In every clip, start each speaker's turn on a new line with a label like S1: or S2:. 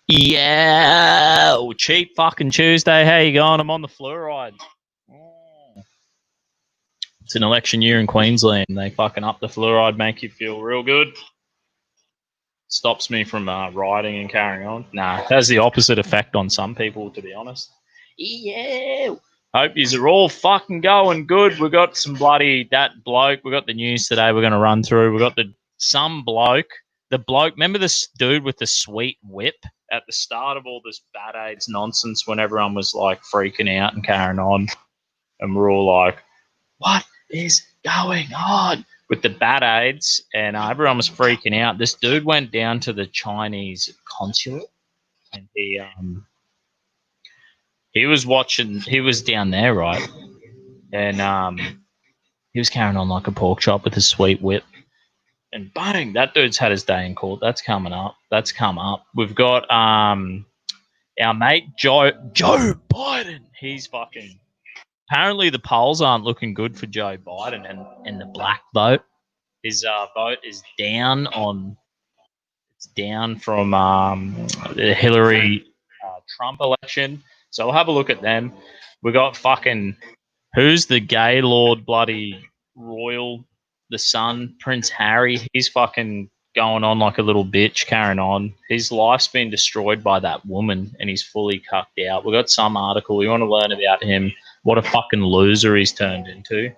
S1: Yeah, cheap fucking Tuesday. How you going? I'm on the fluoride. It's an election year in Queensland. They fucking up the fluoride, make you feel real good. Stops me from riding and carrying on. Nah, it has the opposite effect on some people, to be honest. Yeah. Hope yous are all fucking going good. We got some bloody that bloke. We got the news today. We're gonna run through. We got some bloke. The bloke. Remember this dude with the sweet whip at the start of all this bad AIDS nonsense when everyone was like freaking out and carrying on, and we're all like, "What is going on?" With the bad AIDS, and everyone was freaking out. This dude went down to the Chinese consulate, and he was watching. He was down there, right, and he was carrying on like a pork chop with his sweet whip. And bang, that dude's had his day in court. That's coming up. That's come up. We've got our mate Joe Biden. He's fucking. Apparently, the polls aren't looking good for Joe Biden and the black vote. His vote is down on. It's down from the Hillary Trump election. So we'll have a look at them. We got fucking who's the gay lord bloody royal, the son, Prince Harry. He's fucking going on like a little bitch, carrying on. His life's been destroyed by that woman and he's fully cucked out. We got some article. We want to learn about him, what a fucking loser he's turned into.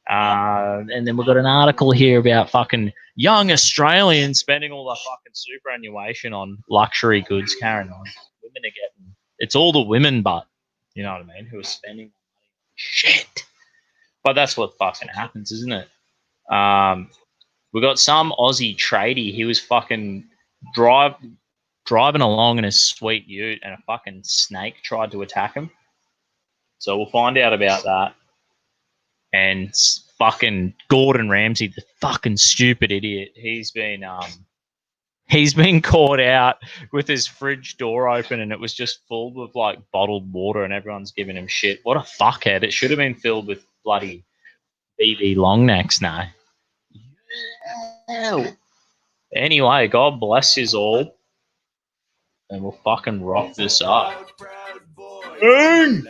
S1: And then we've got an article here about fucking young Australians spending all the fucking superannuation on luxury goods, carrying on. Women are getting it's all the women, but you know what I mean, who are spending shit. But that's what fucking happens, isn't it? We got some Aussie tradie. He was fucking driving along in his sweet ute, and a fucking snake tried to attack him. So we'll find out about that. And fucking Gordon Ramsay, the fucking stupid idiot, he's been caught out with his fridge door open, and it was just filled with like bottled water, and everyone's giving him shit. What a fuckhead! It should have been filled with bloody BB Longnecks now. Yeah. Anyway, God bless you all, and we'll fucking rock this up. Boom!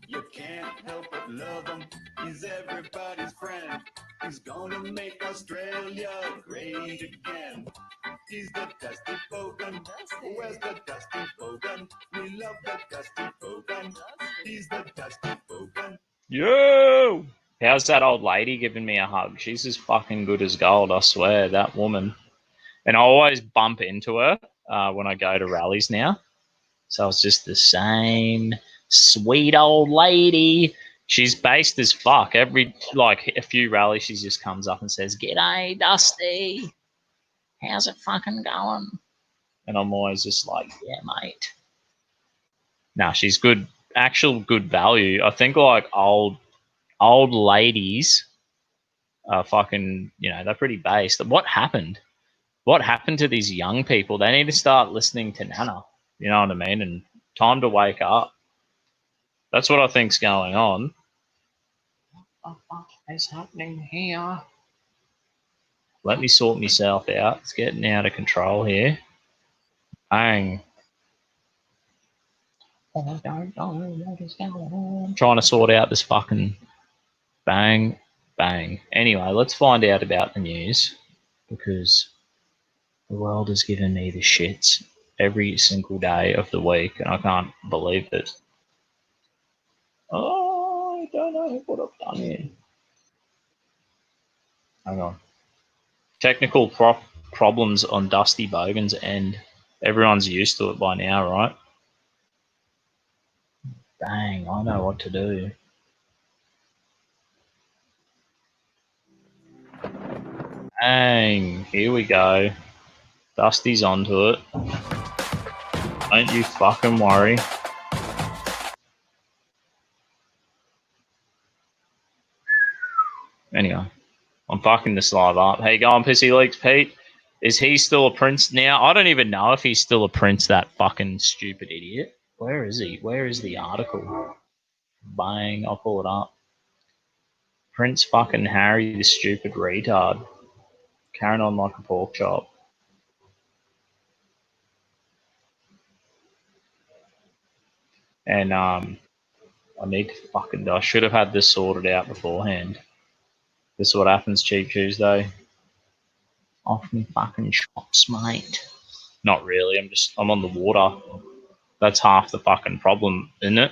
S1: You can't help but love him. He's everybody's friend. He's gonna make Australia great again. He's the Dusty Bogan. Where's the Dusty Bogan? We love the Dusty Bogan. He's the Dusty Bogan. Yo! How's that old lady giving me a hug? She's as fucking good as gold, I swear, that woman. And I always bump into her when I go to rallies now. So it's just the same sweet old lady. She's based as fuck. Every like a few rallies, she just comes up and says, "G'day, Dusty. How's it fucking going?" And I'm always just like, "Yeah, mate." Nah, she's good, actual good value. I think like old ladies are fucking, they're pretty based. What happened? What happened to these young people? They need to start listening to Nana. You know what I mean? And time to wake up. That's what I think's going on. What the fuck is happening here? Let me sort myself out. It's getting out of control here. Bang. I don't know what is going on. I'm trying to sort out this fucking bang. Anyway, let's find out about the news, because the world has given me the shits every single day of the week, and I can't believe it. Oh, I don't know what I've done here. Hang on. Technical problems on Dusty Bogan's end. Everyone's used to it by now, right? Bang, I know what to do. Bang, here we go. Dusty's onto it. Don't you fucking worry. Anyway, I'm fucking this live up. How you going, Pissy Leaks Pete? Is he still a prince now? I don't even know if he's still a prince, that fucking stupid idiot. Where is he? Where is the article? Bang, I'll pull it up. Prince fucking Harry, the stupid retard. Carrying on like a pork chop. And I should have had this sorted out beforehand. This is what happens, Cheap Tuesday. Off me fucking chops, mate. Not really, I'm on the water. That's half the fucking problem, isn't it?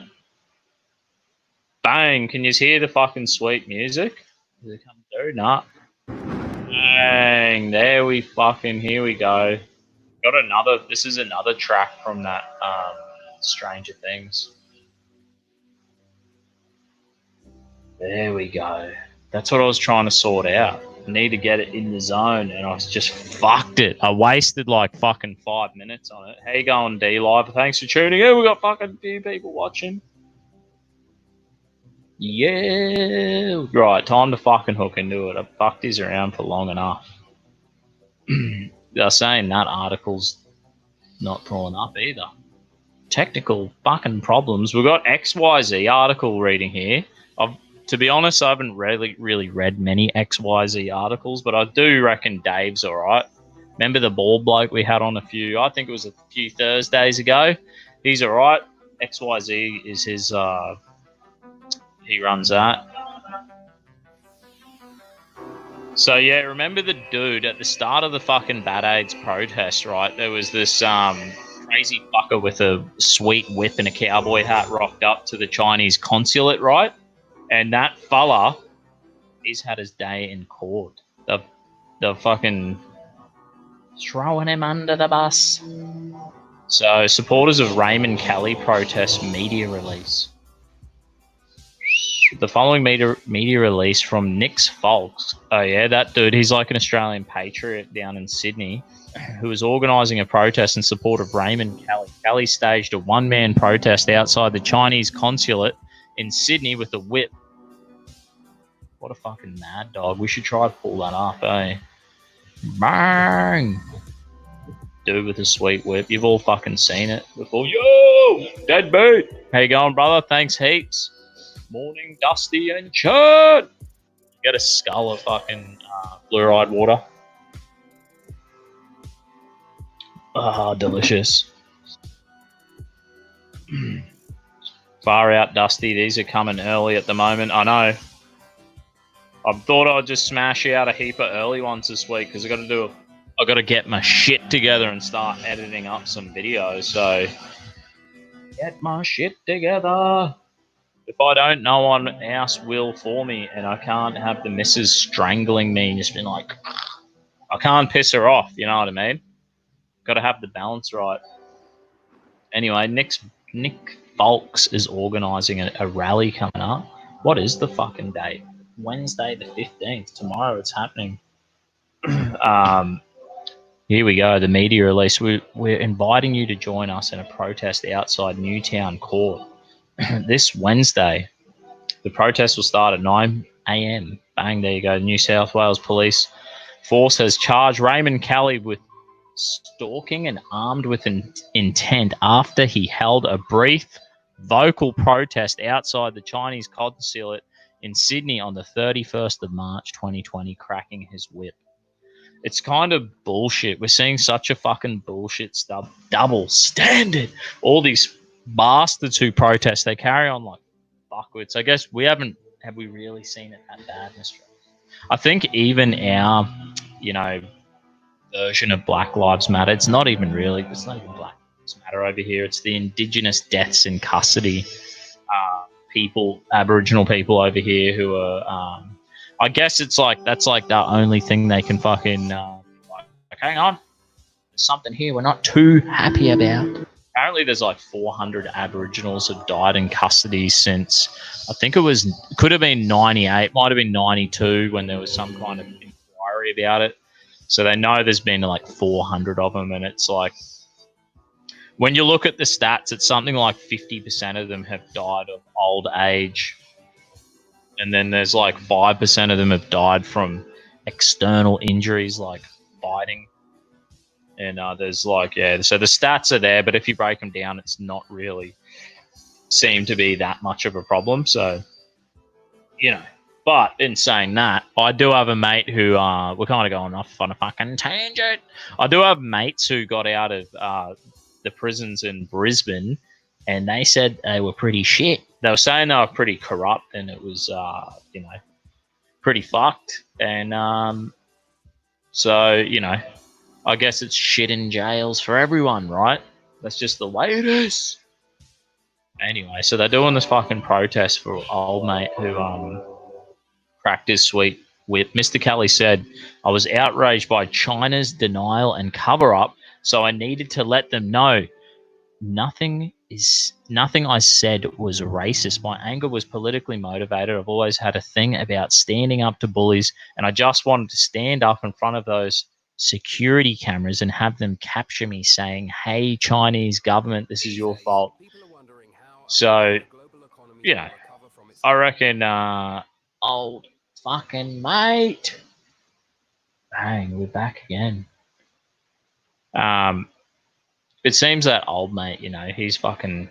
S1: Bang, can you hear the fucking sweet music? Does it come through? Nah. Bang, here we go. This is another track from that Stranger Things. There we go. That's what I was trying to sort out. I need to get it in the zone, and I just fucked it. I wasted like fucking 5 minutes on it. How you going, D Live? Thanks for tuning in. We got fucking few people watching. Yeah. Right, time to fucking hook into it. I fucked these around for long enough. They're saying that article's not pulling up either. Technical fucking problems. We've got XYZ article reading here. To be honest, I haven't really read many XYZ articles, but I do reckon Dave's all right. Remember the bald bloke we had on I think it was a few Thursdays ago? He's all right. XYZ is his, he runs that. So, yeah, remember the dude at the start of the fucking Bad AIDS protest, right? There was this crazy fucker with a sweet whip and a cowboy hat rocked up to the Chinese consulate, right? And that fella, he's had his day in court. The fucking throwing him under the bus. So, supporters of Raymond Kelly protest media release. The following media release from Nick Foulkes. Oh, yeah, that dude, he's like an Australian patriot down in Sydney who was organising a protest in support of Raymond Kelly. Kelly staged a one-man protest outside the Chinese consulate in Sydney with a whip. What a fucking mad dog. We should try to pull that up, eh? Bang! Dude with a sweet whip. You've all fucking seen it before. Yo! Deadbeat! How you going, brother? Thanks heaps. Morning, Dusty and Chud! Get a skull of fucking fluoride water. Ah, delicious. Far out, Dusty. These are coming early at the moment. I know. I thought I'd just smash out a heap of early ones this week because I got to get my shit together and start editing up some videos. So, get my shit together. If I don't, no one else will for me, and I can't have the missus strangling me and just being like, I can't piss her off. You know what I mean? Got to have the balance right. Anyway, Nick Foulkes is organising a rally coming up. What is the fucking date? Wednesday the 15th. Tomorrow it's happening. Here we go. The media release. We're inviting you to join us in a protest outside Newtown Court this Wednesday. The protest will start at 9 a.m. Bang, there you go. New South Wales Police Force has charged Raymond Kelly with stalking and armed with an intent after he held a brief vocal protest outside the Chinese consulate in Sydney on the 31st of March 2020, cracking his whip. It's kind of bullshit. We're seeing such a fucking bullshit stuff. Double standard. All these bastards who protest, they carry on like fuckwits. I guess have we really seen it that bad in Australia? I think even our, version of Black Lives Matter, it's not even Black Lives Matter over here. It's the Indigenous deaths in custody Aboriginal people over here who are, I guess it's like, that's like the only thing they can fucking, hang on, there's something here we're not too happy about. Apparently there's like 400 Aboriginals have died in custody since, I think could have been 98, might have been 92 when there was some kind of inquiry about it. So they know there's been like 400 of them, and it's like, when you look at the stats, it's something like 50% of them have died of old age. And then there's like 5% of them have died from external injuries like fighting. And there's like, so the stats are there, but if you break them down, it's not really seem to be that much of a problem. So, But in saying that, I do have a mate who we're kind of going off on a fucking tangent. I do have mates who got out of the prisons in Brisbane, and they said they were pretty shit. They were saying they were pretty corrupt, and it was pretty fucked. And so I guess it's shit in jails for everyone, right? That's just the way it is. Anyway, so they're doing this fucking protest for old mate who cracked his sweet whip. Mr. Kelly said, I was outraged by China's denial and cover up, so I needed to let them know nothing I said was racist. My anger was politically motivated. I've always had a thing about standing up to bullies, and I just wanted to stand up in front of those security cameras and have them capture me saying, hey, Chinese government, this is your fault. So, I reckon old fucking mate. Bang, we're back again. It seems that old mate, he's fucking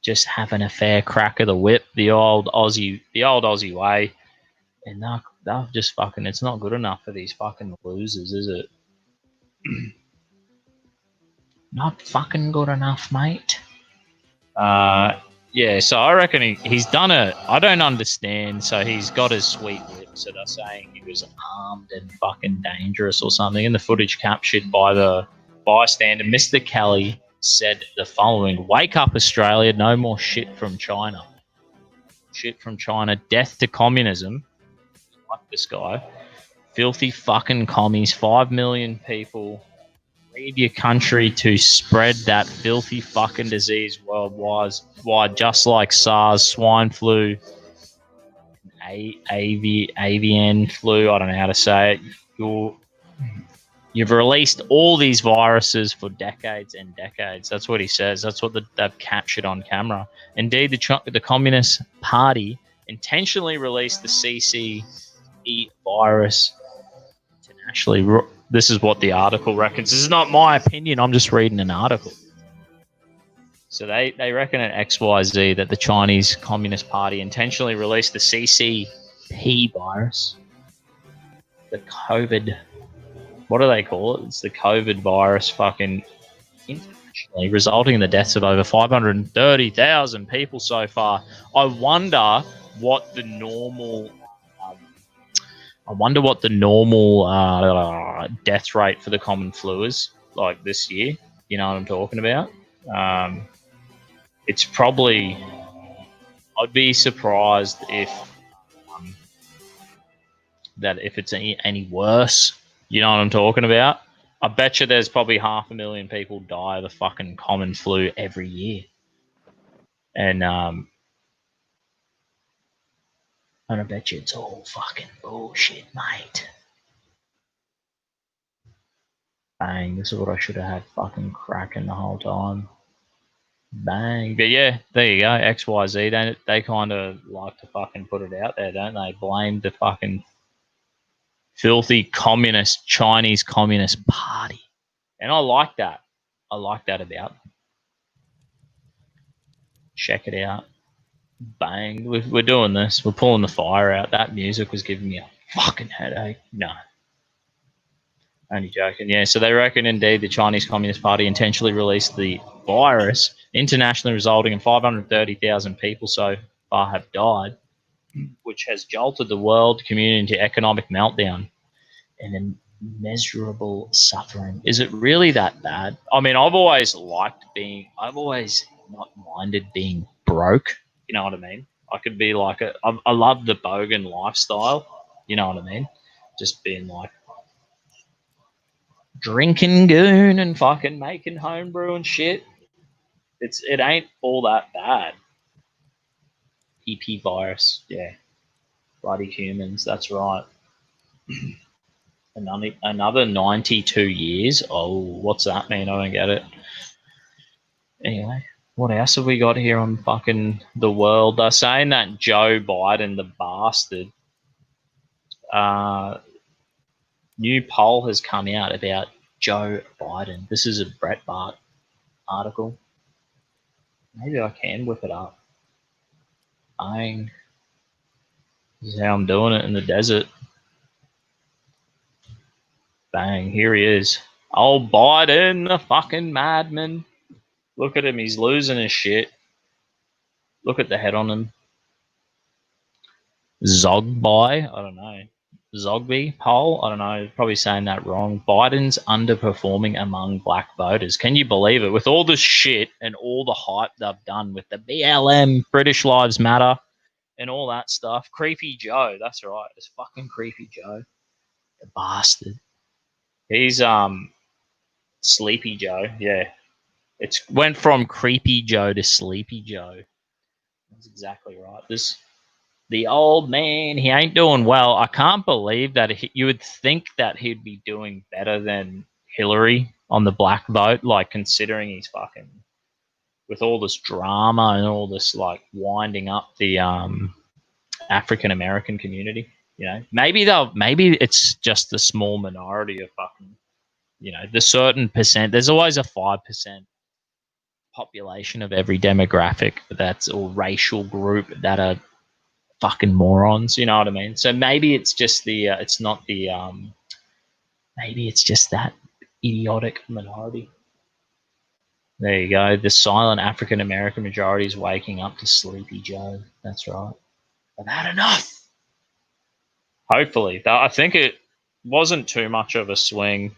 S1: just having a fair crack of the whip, the old Aussie way. And they're just fucking, it's not good enough for these fucking losers, is it? Not fucking good enough, mate. Yeah, so I reckon he's done it. I don't understand. So he's got his sweet whip. So they're saying he was armed and fucking dangerous or something. In the footage captured by the bystander, Mr. Kelly said the following: "Wake up, Australia! No more shit from China. Shit from China. Death to communism." Like this guy, filthy fucking commies. 5 million people. Leave your country to spread that filthy fucking disease worldwide, just like SARS, swine flu, avian flu. I don't know how to say it. You've released all these viruses for decades and decades. That's what he says. That's what they've captured on camera. Indeed, the Communist Party intentionally released the CCE virus internationally. This is what the article reckons. This is not my opinion. I'm just reading an article. So they reckon at XYZ that the Chinese Communist Party intentionally released the CCP virus, the COVID. What do they call it? It's the COVID virus, fucking internationally, resulting in the deaths of over 530,000 people so far. I wonder what the normal. Death rate for the common flu is like this year. You know what I'm talking about? It's probably. I'd be surprised if it's any worse. You know what I'm talking about? I bet you there's probably 500,000 people die of the fucking common flu every year, and I bet you it's all fucking bullshit, mate. Bang, this is what I should have had fucking cracking the whole time. Bang. But yeah, there you go. XYZ, they kind of like to fucking put it out there, don't they? Blame the fucking filthy Chinese Communist Party. And I like that. I like that about them. Check it out. Bang. We're doing this. We're pulling the fire out. That music was giving me a fucking headache. No. Only joking. Yeah, so they reckon indeed the Chinese Communist Party intentionally released the virus internationally, resulting in 530,000 people so far have died, which has jolted the world community into economic meltdown and immeasurable suffering. Is it really that bad? I mean, I've always not minded being broke. You know what I mean? I could be like I love the bogan lifestyle. You know what I mean? Just being like, drinking goon and fucking making homebrew and shit. It ain't all that bad. EP virus, yeah. Bloody humans, that's right. Another 92 years. Oh, what's that mean? I don't get it. Anyway, what else have we got here on fucking the world? They're saying that Joe Biden, the bastard, new poll has come out about Joe Biden. This is a Breitbart article. Maybe I can whip it up. This is how I'm doing it in the desert. Bang, here he is. Oh, Biden, the fucking madman. Look at him, he's losing his shit. Look at the head on him. Zogby, I don't know. Zogby poll, I don't know, probably saying that wrong. Biden's underperforming among black voters. Can you believe it? With all the shit and all the hype they've done with the BLM, British Lives Matter, and all that stuff. Creepy Joe, that's right. It's fucking Creepy Joe. The bastard. He's Sleepy Joe, yeah. It's went from Creepy Joe to Sleepy Joe. That's exactly right. The old man, he ain't doing well. I can't believe that you would think that he'd be doing better than Hillary on the black vote, like considering he's fucking with all this drama and all this like winding up the African American community. You know, maybe it's just a small minority of fucking, you know, the certain percent. There's always a 5% population of every demographic that's or racial group that are fucking morons, you know what I mean? So maybe it's just it's not the maybe it's just that idiotic minority. There you go. The silent African American majority is waking up to Sleepy Joe. That's right. I've had enough. Hopefully, I think it wasn't too much of a swing.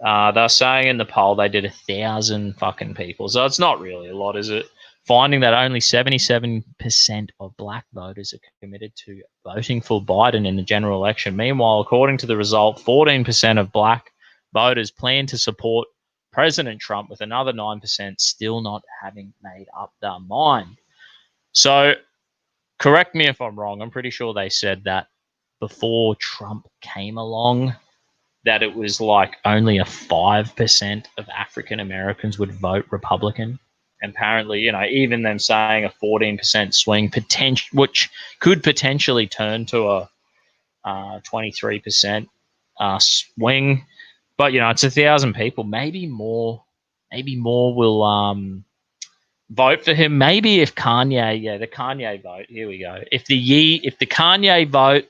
S1: They're saying in the poll they did 1,000 fucking people, so it's not really a lot, is it? Finding that only 77% of black voters are committed to voting for Biden in the general election. Meanwhile, according to the result, 14% of black voters plan to support President Trump, with another 9% still not having made up their mind. So, correct me if I'm wrong. I'm pretty sure they said that before Trump came along, that it was like only a 5% of African Americans would vote Republican. Apparently, you know, even them saying a 14% swing, which could potentially turn to a 23% swing. But, you know, it's 1,000 people. Maybe more will vote for him. Maybe if Kanye, the Kanye vote, here we go. If the Kanye vote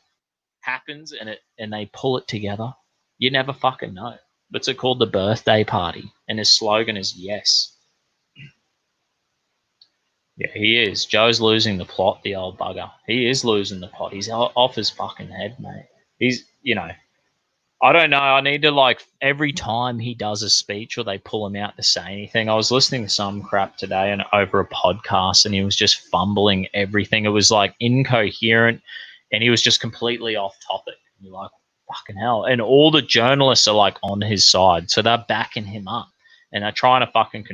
S1: happens and they pull it together, you never fucking know. What's it called? The birthday party. And his slogan is yes. Yeah, he is. Joe's losing the plot, the old bugger. He is losing the plot. He's off his fucking head, mate. He's, you know, I don't know. I need to, like, every time he does a speech or they pull him out to say anything. I was listening to some crap today and over a podcast, and he was just fumbling everything. It was, like, incoherent, and he was just completely off topic. And you're like, fucking hell. And all the journalists are, like, on his side. So they're backing him up. And they're trying to fucking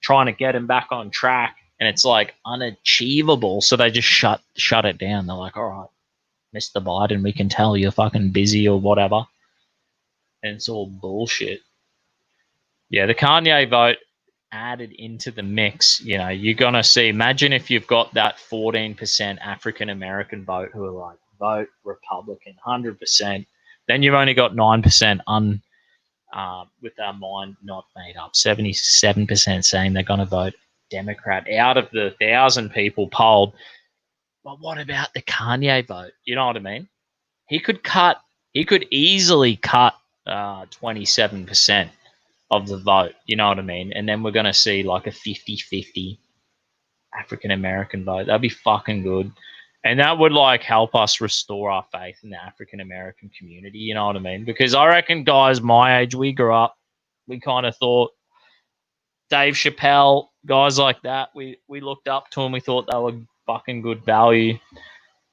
S1: trying to get him back on track. And it's like unachievable, so they just shut it down. They're like, all right, Mr. Biden, we can tell you're fucking busy or whatever. And it's all bullshit. Yeah, the Kanye vote added into the mix, you know, you're going to see, imagine if you've got that 14% African-American vote who are like, vote Republican, 100%. Then you've only got 9% with their mind not made up. 77% saying they're going to vote Democrat out of the 1,000 people polled. But what about the Kanye vote? You know what I mean? He could easily cut 27% of the vote. You know what I mean? And then we're going to see like a 50-50 African-American vote. That'd be fucking good. And that would like help us restore our faith in the African-American community. You know what I mean? Because I reckon guys my age, we grew up, we kind of thought Dave Chappelle, guys like that, we looked up to them. We thought they were fucking good value.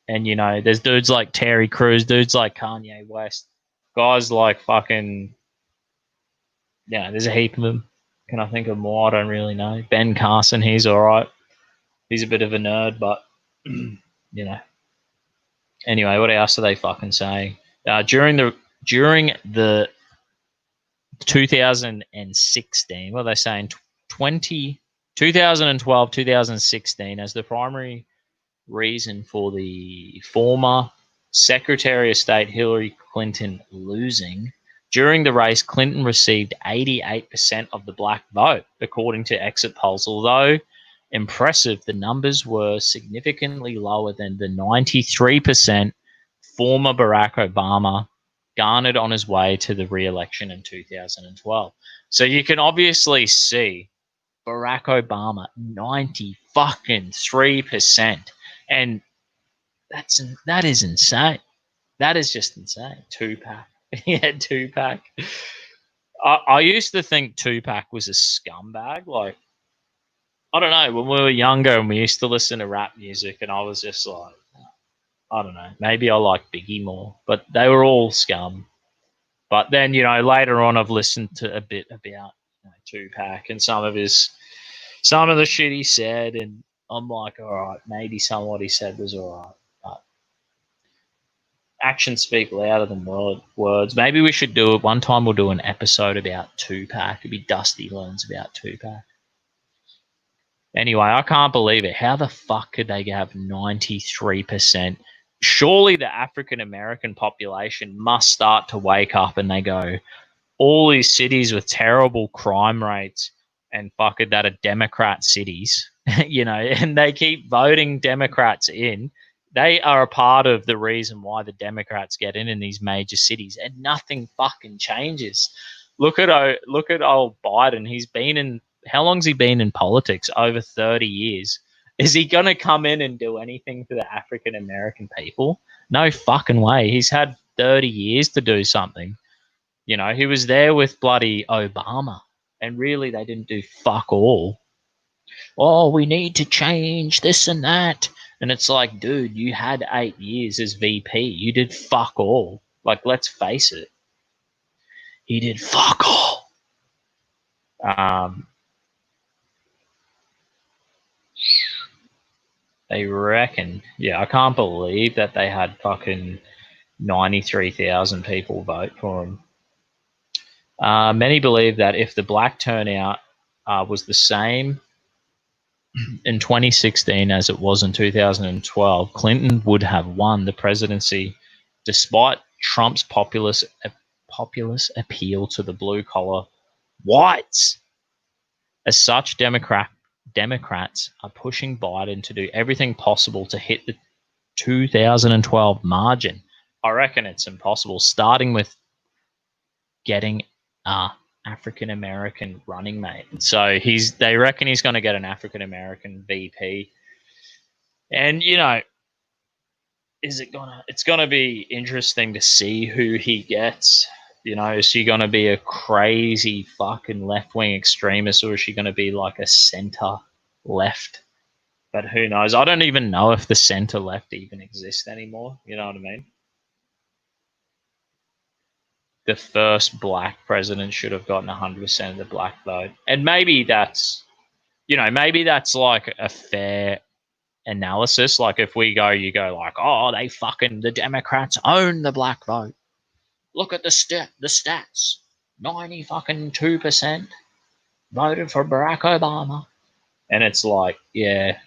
S1: And, you know, there's dudes like Terry Crews, dudes like Kanye West, guys like fucking, yeah, there's a heap of them. Can I think of more? I don't really know. Ben Carson, he's all right. He's a bit of a nerd, but, you know. Anyway, what else are they fucking saying? During the 2016, what are they saying? 2012, 2016 as the primary reason for the former Secretary of State Hillary Clinton losing. During the race, Clinton received 88% of the black vote, according to exit polls, although impressive. The numbers were significantly lower than the 93% former Barack Obama garnered on his way to the re-election in 2012. So you can obviously see Barack Obama 90 fucking 3%, and that is insane. That is just insane. Tupac, yeah, Tupac. I used to think Tupac was a scumbag. Like, I don't know, when we were younger and we used to listen to rap music, and I was just like, I don't know, maybe I like Biggie more, but they were all scum. But then, later on, I've listened to a bit about Tupac and some of the shit he said, and I'm like, all right, maybe some of what he said was all right, but actions speak louder than words. Maybe we should do it one time. We'll do an episode about Tupac. It'd be Dusty learns about Tupac. Anyway, I can't believe it. How the fuck could they have 93%? Surely the African American population must start to wake up and they go, all these cities with terrible crime rates and fuck it, that are Democrat cities, and they keep voting Democrats in. They are a part of the reason why the Democrats get in these major cities, and nothing fucking changes. Look at old Biden. He's been in, how long's he been in politics? Over 30 years. Is he going to come in and do anything for the African American people? No fucking way. He's had 30 years to do something. He was there with bloody Obama, and really they didn't do fuck all. Oh, we need to change this and that. And it's like, dude, you had 8 years as VP. You did fuck all. Like, let's face it. He did fuck all. They reckon, I can't believe that they had fucking 93,000 people vote for him. Many believe that if the black turnout was the same in 2016 as it was in 2012, Clinton would have won the presidency despite Trump's populist appeal to the blue-collar whites. As such, Democrats are pushing Biden to do everything possible to hit the 2012 margin. I reckon it's impossible, starting with getting African American running mate. So they reckon he's going to get an African American VP, and it's gonna be interesting to see who he gets. Is she going to be a crazy fucking left-wing extremist, or is she going to be like a center left? But who knows? I don't even know if the center left even exists anymore. You know what I mean? The first black president should have gotten 100% of the black vote. And maybe that's like a fair analysis. Like if you go like, oh, the Democrats own the black vote. Look at the stats. 92% voted for Barack Obama. And it's like, yeah,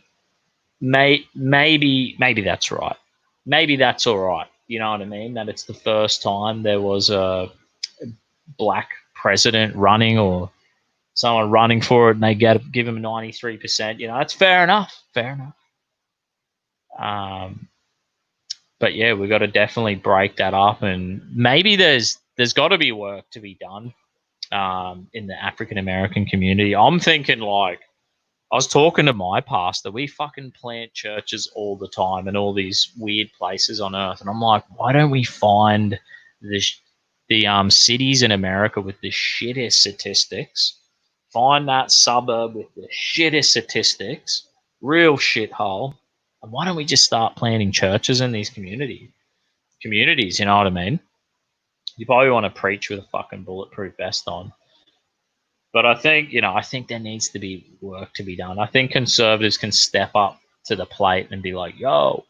S1: maybe that's right. Maybe that's all right. You know what I mean? That it's the first time there was a black president running, or someone running for it, and they give him 93%. That's fair enough. But yeah, we've got to definitely break that up, and maybe there's got to be work to be done in the African American community. I'm thinking, like, I was talking to my pastor. We fucking plant churches all the time in all these weird places on earth, and I'm like, why don't we find the cities in America with the shittest statistics? Find that suburb with the shittest statistics, real shithole. And why don't we just start planting churches in these communities? You know what I mean? You probably want to preach with a fucking bulletproof vest on. But I think there needs to be work to be done. I think conservatives can step up to the plate and be like, yo,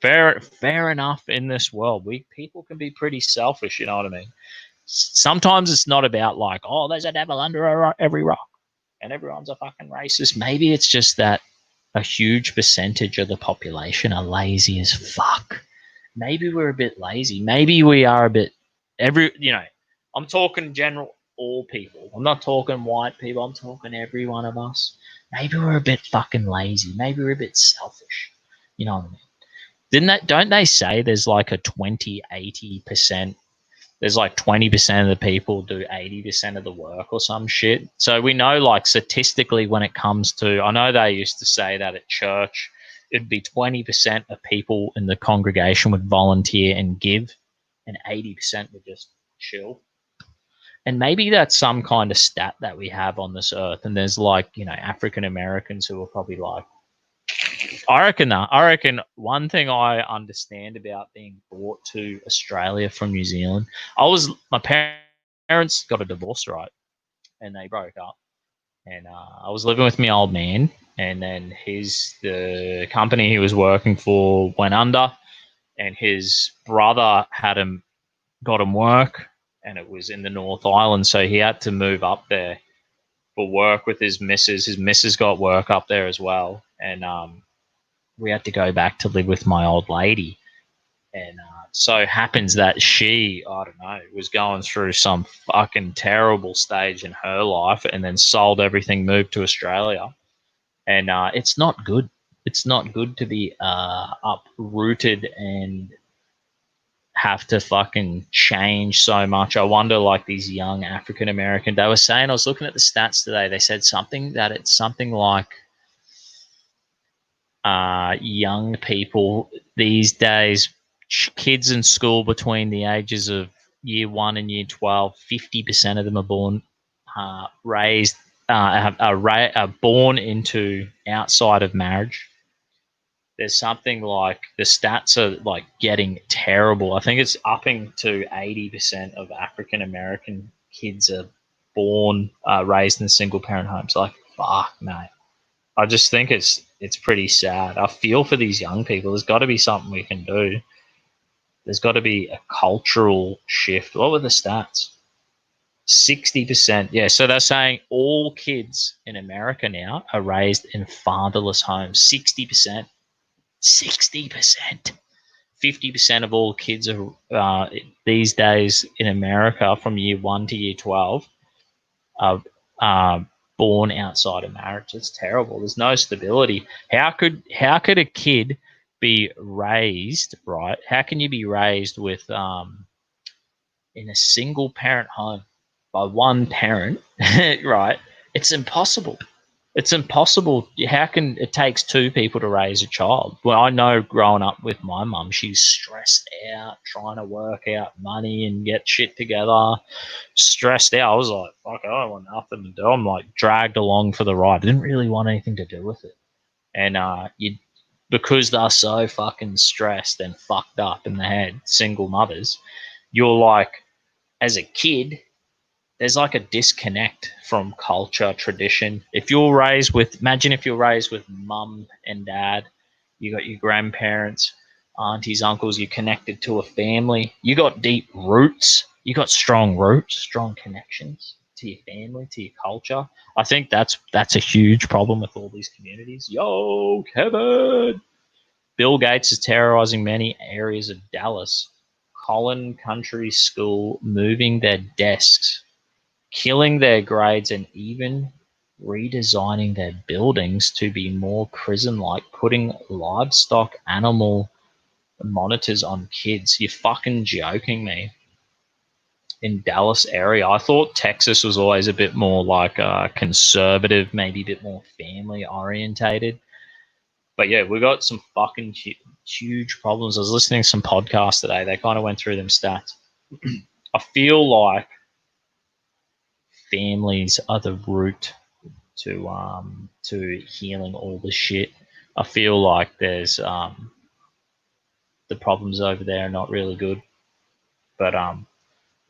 S1: fair enough in this world. People can be pretty selfish, you know what I mean? Sometimes it's not about like, oh, there's a devil under every rock and everyone's a fucking racist. Maybe it's just that a huge percentage of the population are lazy as fuck. Maybe we're a bit lazy. Maybe we are a bit I'm talking general, all people. I'm not talking white people. I'm talking every one of us. Maybe we're a bit fucking lazy. Maybe we're a bit selfish. You know what I mean? Don't they say there's like a 80%? There's like 20% of the people do 80% of the work or some shit. So we know, like, statistically, when it comes to, I know they used to say that at church, it'd be 20% of people in the congregation would volunteer and give, and 80% would just chill. And maybe that's some kind of stat that we have on this earth. And there's, like, African Americans who are probably like, I reckon one thing I understand about being brought to Australia from New Zealand, my parents got a divorce, right? And they broke up. And I was living with my old man, and then the company he was working for went under, and his brother got him work, and it was in the North Island, so he had to move up there for work with his missus. His missus got work up there as well, and we had to go back to live with my old lady. And so happens that she, I don't know, was going through some fucking terrible stage in her life, and then sold everything, moved to Australia. And it's not good. It's not good to be uprooted and have to fucking change so much. I wonder, like, these young African American, they were saying, I was looking at the stats today, they said it's something like young people these days, kids in school between the ages of year 1 and year 12, 50% of them are born, raised, are born into outside of marriage. There's something like, the stats are like getting terrible. I think it's upping to 80% of African American kids are born, raised in single parent homes. Like, fuck, mate. I just think it's pretty sad. I feel for these young people. There's got to be something we can do. There's got to be a cultural shift. What were the stats? 60%. Yeah, so they're saying all kids in America now are raised in fatherless homes. 60%. 60%. 50% of all kids are these days in America from year 1 to year 12 are born outside of marriage. It's terrible. There's no stability. How could a kid be raised, right? How can you be raised with in a single parent home by one parent, right? It's impossible. It's impossible. How can it takes two people to raise a child? Well, I know growing up with my mum, she's stressed out trying to work out money and get shit together. Stressed out. I was like, fuck, I don't want nothing to do. I'm like dragged along for the ride. I didn't really want anything to do with it. And because they're so fucking stressed and fucked up in the head, single mothers, you're like, as a kid, there's like a disconnect from culture, tradition. Imagine if you're raised with mum and dad, you got your grandparents, aunties, uncles, you're connected to a family, you got deep roots, you got strong roots, strong connections to your family, to your culture. I think that's a huge problem with all these communities. Yo, Kevin! Bill Gates is terrorizing many areas of Dallas. Collin Country School moving their desks, killing their grades, and even redesigning their buildings to be more prison-like, putting livestock animal monitors on kids. You're fucking joking me. In Dallas area, I thought Texas was always a bit more like conservative, maybe a bit more family orientated. But yeah, we got some fucking huge problems. I was listening to some podcasts today. They kind of went through them stats. I feel like families are the root to healing all the shit. I feel like there's the problems over there are not really good, but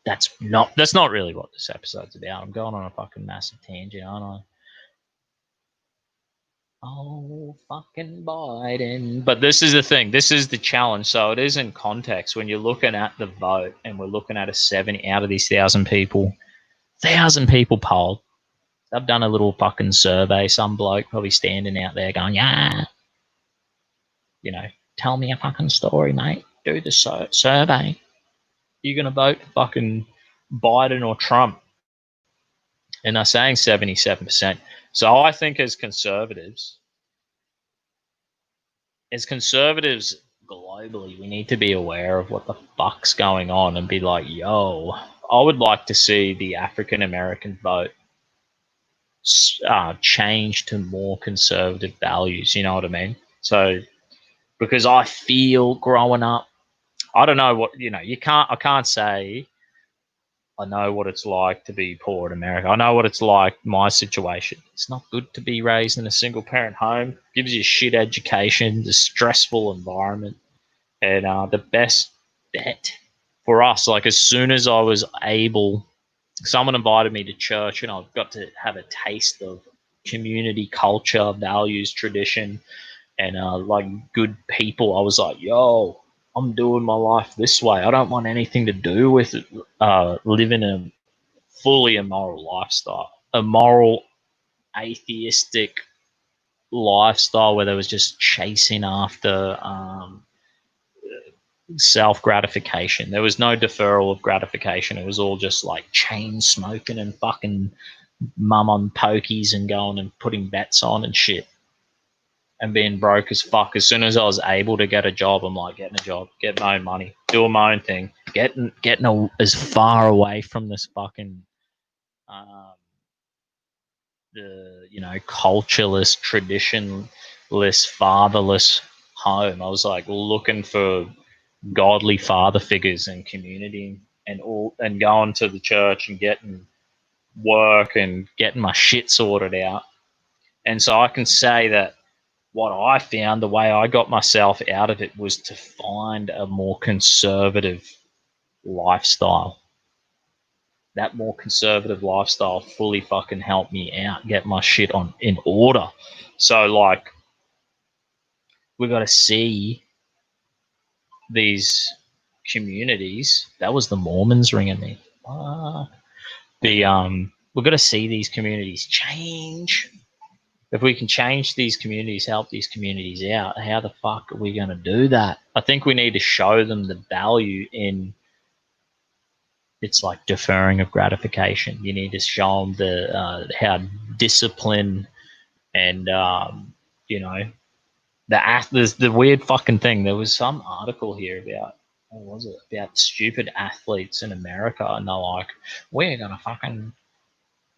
S1: that's not really what this episode's about. I'm going on a fucking massive tangent, aren't I? Oh, fucking Biden. But this is the thing. This is the challenge. So it is in context when you're looking at the vote, and we're looking at a 70 out of these 1,000 people polled. They've done a little fucking survey. Some bloke probably standing out there going, yeah, tell me a fucking story, mate. Do the survey. You're going to vote for fucking Biden or Trump. And they're saying 77%. So I think as conservatives globally, we need to be aware of what the fuck's going on and be like, yo, I would like to see the African American vote change to more conservative values. You know what I mean? So because I feel growing up, I don't know what I can't say I know what it's like to be poor in America. I know what it's like, my situation. It's not good to be raised in a single parent home. Gives you a shit education, the stressful environment. And the best bet for us, like as soon as I was able, someone invited me to church and I got to have a taste of community culture, values, tradition, and like good people. I was like, yo, I'm doing my life this way. I don't want anything to do with living a fully immoral lifestyle, a moral atheistic lifestyle where they was just chasing after self gratification. There was no deferral of gratification. It was all just like chain smoking and fucking mum on pokies and going and putting bets on and shit and being broke as fuck. As soon as I was able to get a job, I'm like, getting a job, get my own money, doing my own thing, getting as far away from this fucking um, the cultureless, traditionless, fatherless home. I was like looking for godly father figures and community and going to the church and getting work and getting my shit sorted out. And so I can say that what I found, the way I got myself out of it was to find a more conservative lifestyle. That more conservative lifestyle fully fucking helped me out, get my shit on in order. So like we got to see these communities. That was the Mormons ringing me. We've got to see these communities change. If we can change these communities, help these communities out, how the fuck are we going to do that? I think we need to show them the value in it's like deferring of gratification. You need to show them how discipline and the weird fucking thing. There was some article here about what was it about stupid athletes in America, and they're like, we're gonna fucking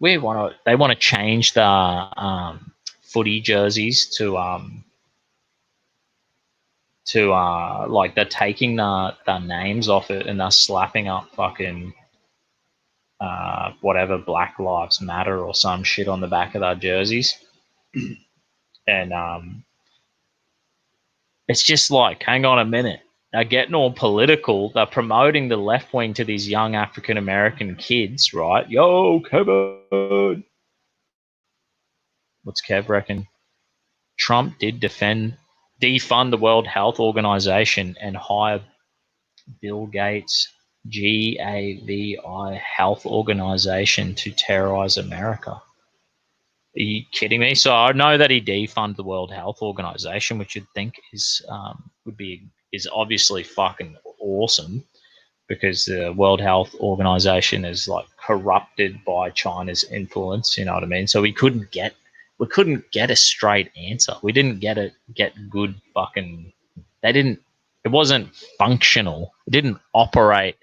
S1: they want to change the footy jerseys to like they're taking the names off it and they're slapping up fucking whatever Black Lives Matter or some shit on the back of their jerseys. And it's just like, hang on a minute. They're getting all political. They're promoting the left wing to these young African American kids, right? Yo, Kevin. What's Kev reckon? Trump did defund the World Health Organization and hire Bill Gates' GAVI Health Organization to terrorize America. Are you kidding me? So I know that he defunded the World Health Organization, which you'd think is obviously fucking awesome, because the World Health Organization is like corrupted by China's influence. You know what I mean? So we couldn't get a straight answer. We didn't get good fucking. They didn't. It wasn't functional. It didn't operate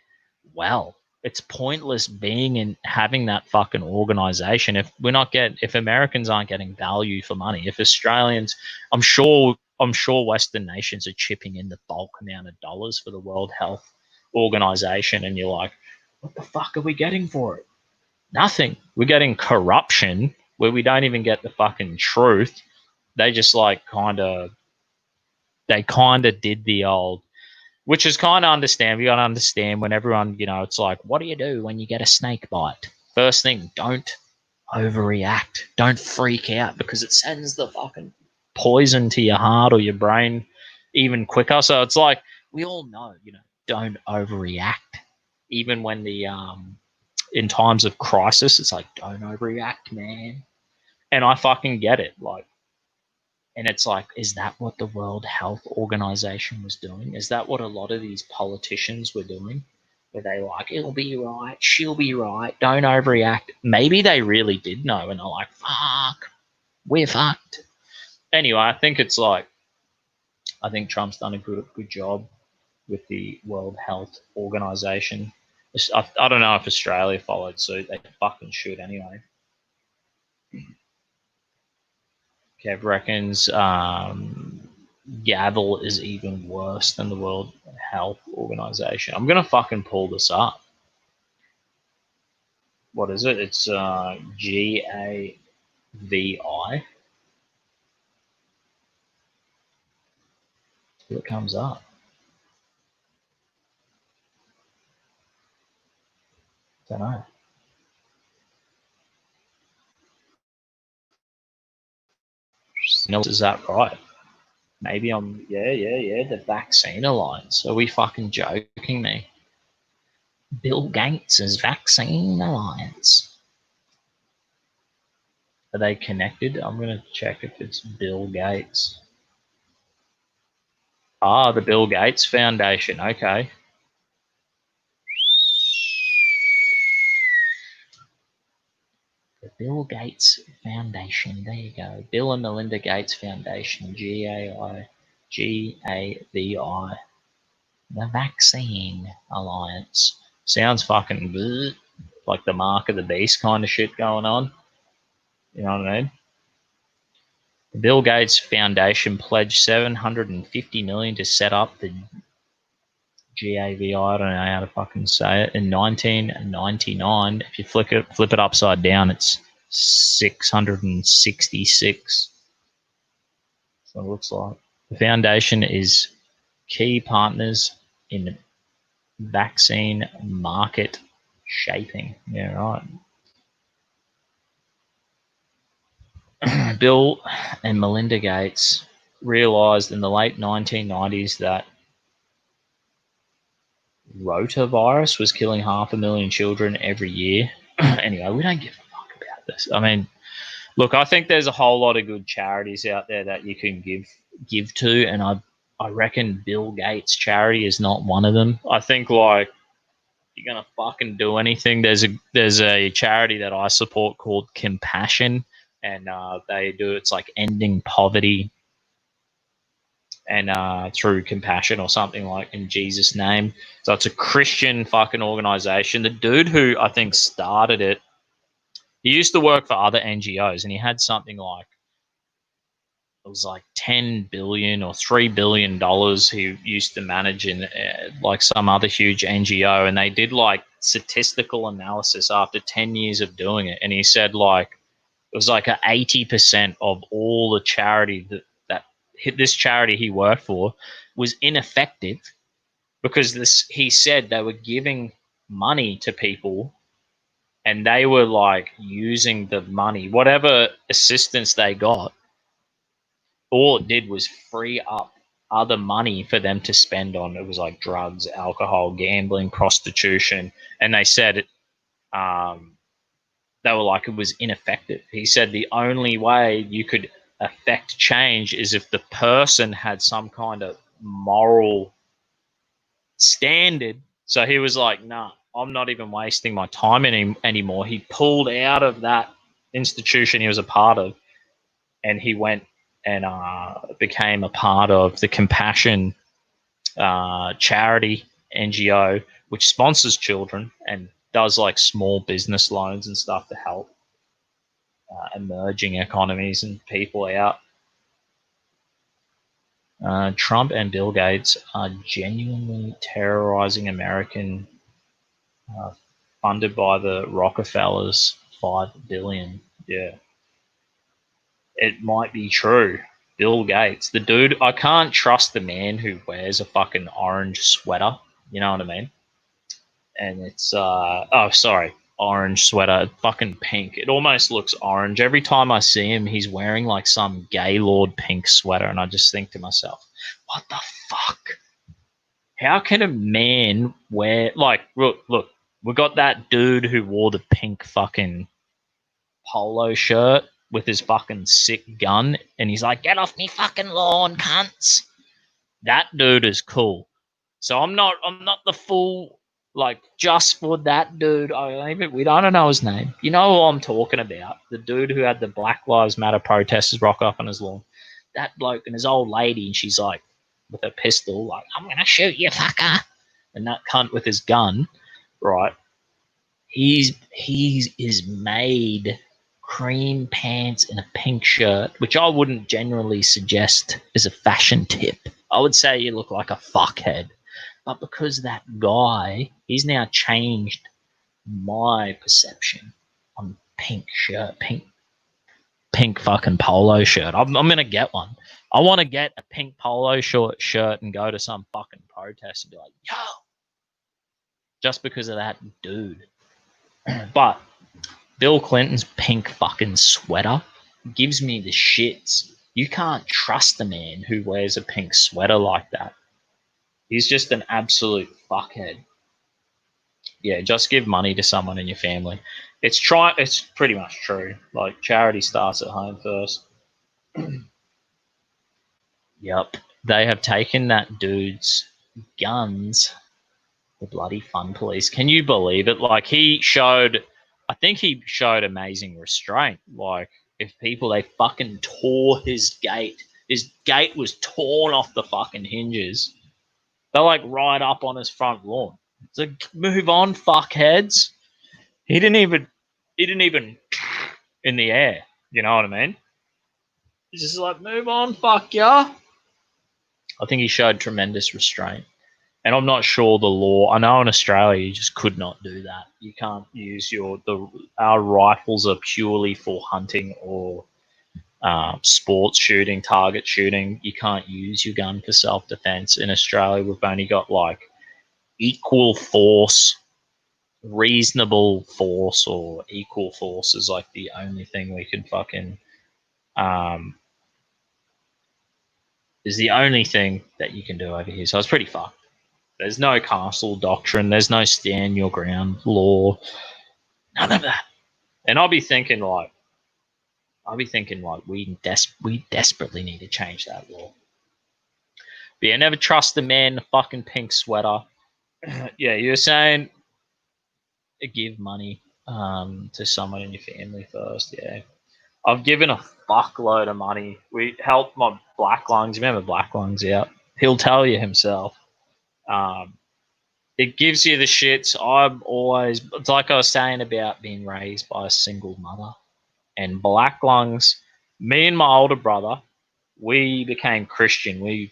S1: well. It's pointless being and having that fucking organization if Americans aren't getting value for money. If Australians, I'm sure Western nations are chipping in the bulk amount of dollars for the World Health Organization, and you're like, what the fuck are we getting for it? Nothing. We're getting corruption where we don't even get the fucking truth. They just like kind of did the old, which is kind of understand. You got to understand when everyone, it's like, what do you do when you get a snake bite? First thing, don't overreact. Don't freak out, because it sends the fucking poison to your heart or your brain even quicker. So it's like, we all know, don't overreact. Even when in times of crisis, it's like, don't overreact, man. And I fucking get it. Like, and it's like, is that what the World Health Organization was doing? Is that what a lot of these politicians were doing? where they like, it'll be right, she'll be right, don't overreact. Maybe they really did know and they're like, fuck, we're fucked. Anyway, I think it's like, I think Trump's done a good job with the World Health Organization. I don't know if Australia followed suit. They fucking should anyway. Kev reckons Gavel is even worse than the World Health Organization. I'm going to fucking pull this up. What is it? It's GAVI. It comes up. Don't know. Is that right? Maybe I'm. Yeah. The Vaccine Alliance. Are we fucking joking me? Bill Gates' Vaccine Alliance. Are they connected? I'm going to check if it's Bill Gates. Ah, the Bill Gates Foundation. Okay. The Bill Gates Foundation. There you go. Bill and Melinda Gates Foundation. GAVI. The Vaccine Alliance. Sounds fucking bleh, like the mark of the beast kind of shit going on. You know what I mean? The Bill Gates Foundation pledged $750 million to set up the GAVI. I don't know how to fucking say it. In 1999, if you flip it upside down, it's 666. So it looks like the foundation is key partners in vaccine market shaping. Yeah, right. Bill and Melinda Gates realized in the late 1990s that rotavirus was killing 500,000 children every year. Anyway, we don't give a fuck about this. I mean, look, I think there's a whole lot of good charities out there that you can give to, and I reckon Bill Gates' charity is not one of them. I think like you're gonna fucking do anything. There's a charity that I support called Compassion, and they do it's like ending poverty and through compassion or something like in Jesus' name. So it's a Christian fucking organization. The dude who I think started it, he used to work for other NGOs, and he had something like it was like 10 billion or $3 billion he used to manage in like some other huge NGO, and they did like statistical analysis after 10 years of doing it, and he said like it was like 80% of all the charity that this charity he worked for was ineffective because he said they were giving money to people and they were like using the money, whatever assistance they got, all it did was free up other money for them to spend on. It was like drugs, alcohol, gambling, prostitution. And they said they were like, it was ineffective. He said the only way you could affect change is if the person had some kind of moral standard. So he was like, nah, I'm not even wasting my time anymore. He pulled out of that institution he was a part of, and he went and became a part of the Compassion charity NGO, which sponsors children and does like small business loans and stuff to help emerging economies and people out. Trump and Bill Gates are genuinely terrorizing American, funded by the Rockefellers, $5 billion. Yeah, it might be true. Bill Gates, the dude, I can't trust the man who wears a fucking orange sweater. You know what I mean? And it's orange sweater, fucking pink. It almost looks orange. Every time I see him, he's wearing like some Gaylord pink sweater, and I just think to myself, what the fuck? How can a man wear like look, we got that dude who wore the pink fucking polo shirt with his fucking sick gun, and he's like, get off me fucking lawn, cunts. That dude is cool. So I'm not the full Like, just for that dude, I don't know his name. You know who I'm talking about? The dude who had the Black Lives Matter protesters rock up on his lawn. That bloke and his old lady, and she's like, with a pistol, like, I'm going to shoot you, fucker. And that cunt with his gun, right? He is made cream pants and a pink shirt, which I wouldn't generally suggest as a fashion tip. I would say you look like a fuckhead. But because that guy, he's now changed my perception on pink shirt, pink fucking polo shirt. I'm gonna get one. I want to get a pink polo shirt and go to some fucking protest and be like, yo, just because of that dude. But Bill Clinton's pink fucking sweater gives me the shits. You can't trust a man who wears a pink sweater like that. He's just an absolute fuckhead. Yeah, just give money to someone in your family. It's pretty much true. Like, charity starts at home first. Yep. They have taken that dude's guns, the bloody fun police. Can you believe it? Like, I think he showed amazing restraint. Like, if they fucking tore his gate was torn off the fucking hinges. They're like right up on his front lawn. It's like, move on, fuckheads. He didn't even in the air. You know what I mean? He's just like, move on, fuck ya. I think he showed tremendous restraint. And I'm not sure the law. I know in Australia you just could not do that. You can't use our rifles are purely for hunting or sports shooting, target shooting. You can't use your gun for self-defense. In Australia, we've only got like equal force, reasonable force, or equal force is like the only thing we can fucking is the only thing that you can do over here. So it's pretty fucked. There's no castle doctrine. There's no stand your ground law. None of that. And I'll be thinking like we desperately need to change that law. But yeah, never trust a man in a fucking pink sweater. Yeah, you're saying give money to someone in your family first. Yeah, I've given a fuckload of money. We helped my Black Lungs. Remember Black Lungs out? He'll tell you himself. It gives you the shits. It's like I was saying about being raised by a single mother. And Black Lungs, me and my older brother, we became Christian. We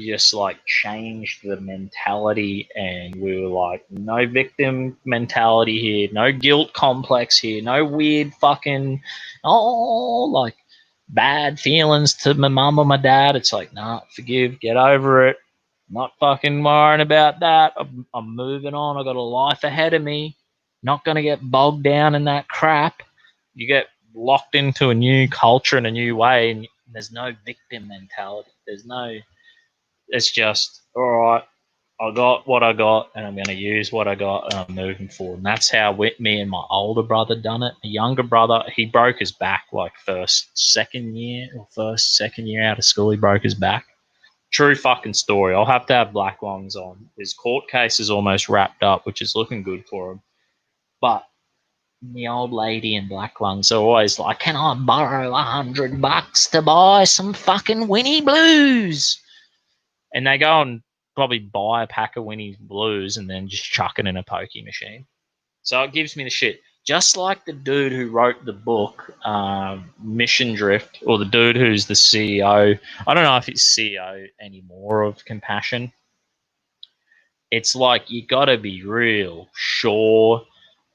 S1: just like changed the mentality, and we were like, no victim mentality here, no guilt complex here, no weird fucking like bad feelings to my mum or my dad. It's like, nah, forgive, get over it. Not fucking worrying about that. I'm moving on. I got a life ahead of me. Not gonna get bogged down in that crap. You get locked into a new culture and a new way, and there's no victim mentality. It's just, all right, I got what I got, and I'm going to use what I got, and I'm moving forward. And that's how me and my older brother done it. My younger brother, he broke his back like second year out of school. He broke his back. True fucking story. I'll have to have Black Lungs on. His court case is almost wrapped up, which is looking good for him. But the old lady in Black Lungs are always like, can I borrow $100 to buy some fucking Winnie Blues? And they go and probably buy a pack of Winnie Blues and then just chuck it in a pokey machine. So it gives me the shit. Just like the dude who wrote the book, Mission Drift, or the dude who's the CEO. I don't know if he's CEO anymore of Compassion. It's like you got to be real sure.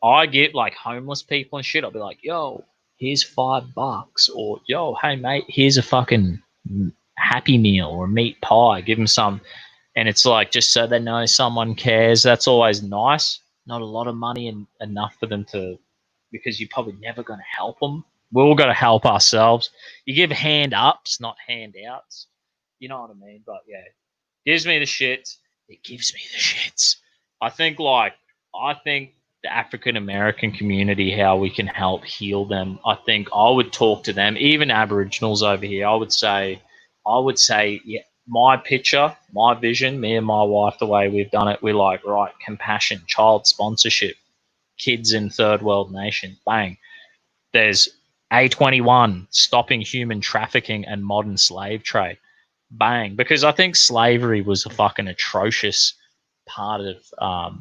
S1: I get like homeless people and shit. I'll be like, yo, here's $5. Or, yo, hey, mate, here's a fucking Happy Meal or a meat pie. Give them some. And it's like, just so they know someone cares. That's always nice. Not a lot of money and enough for them to, because you're probably never going to help them. We're all got to help ourselves. You give hand ups, not handouts. You know what I mean? But yeah, gives me the shits. It gives me the shits. I think the African American community, how we can help heal them. I think I would talk to them, even Aboriginals over here. I would say, yeah, my picture, my vision, me and my wife, the way we've done it, we're like, right, compassion, child sponsorship, kids in third world nations, bang. There's A21, stopping human trafficking and modern slave trade, bang. Because I think slavery was a fucking atrocious part of,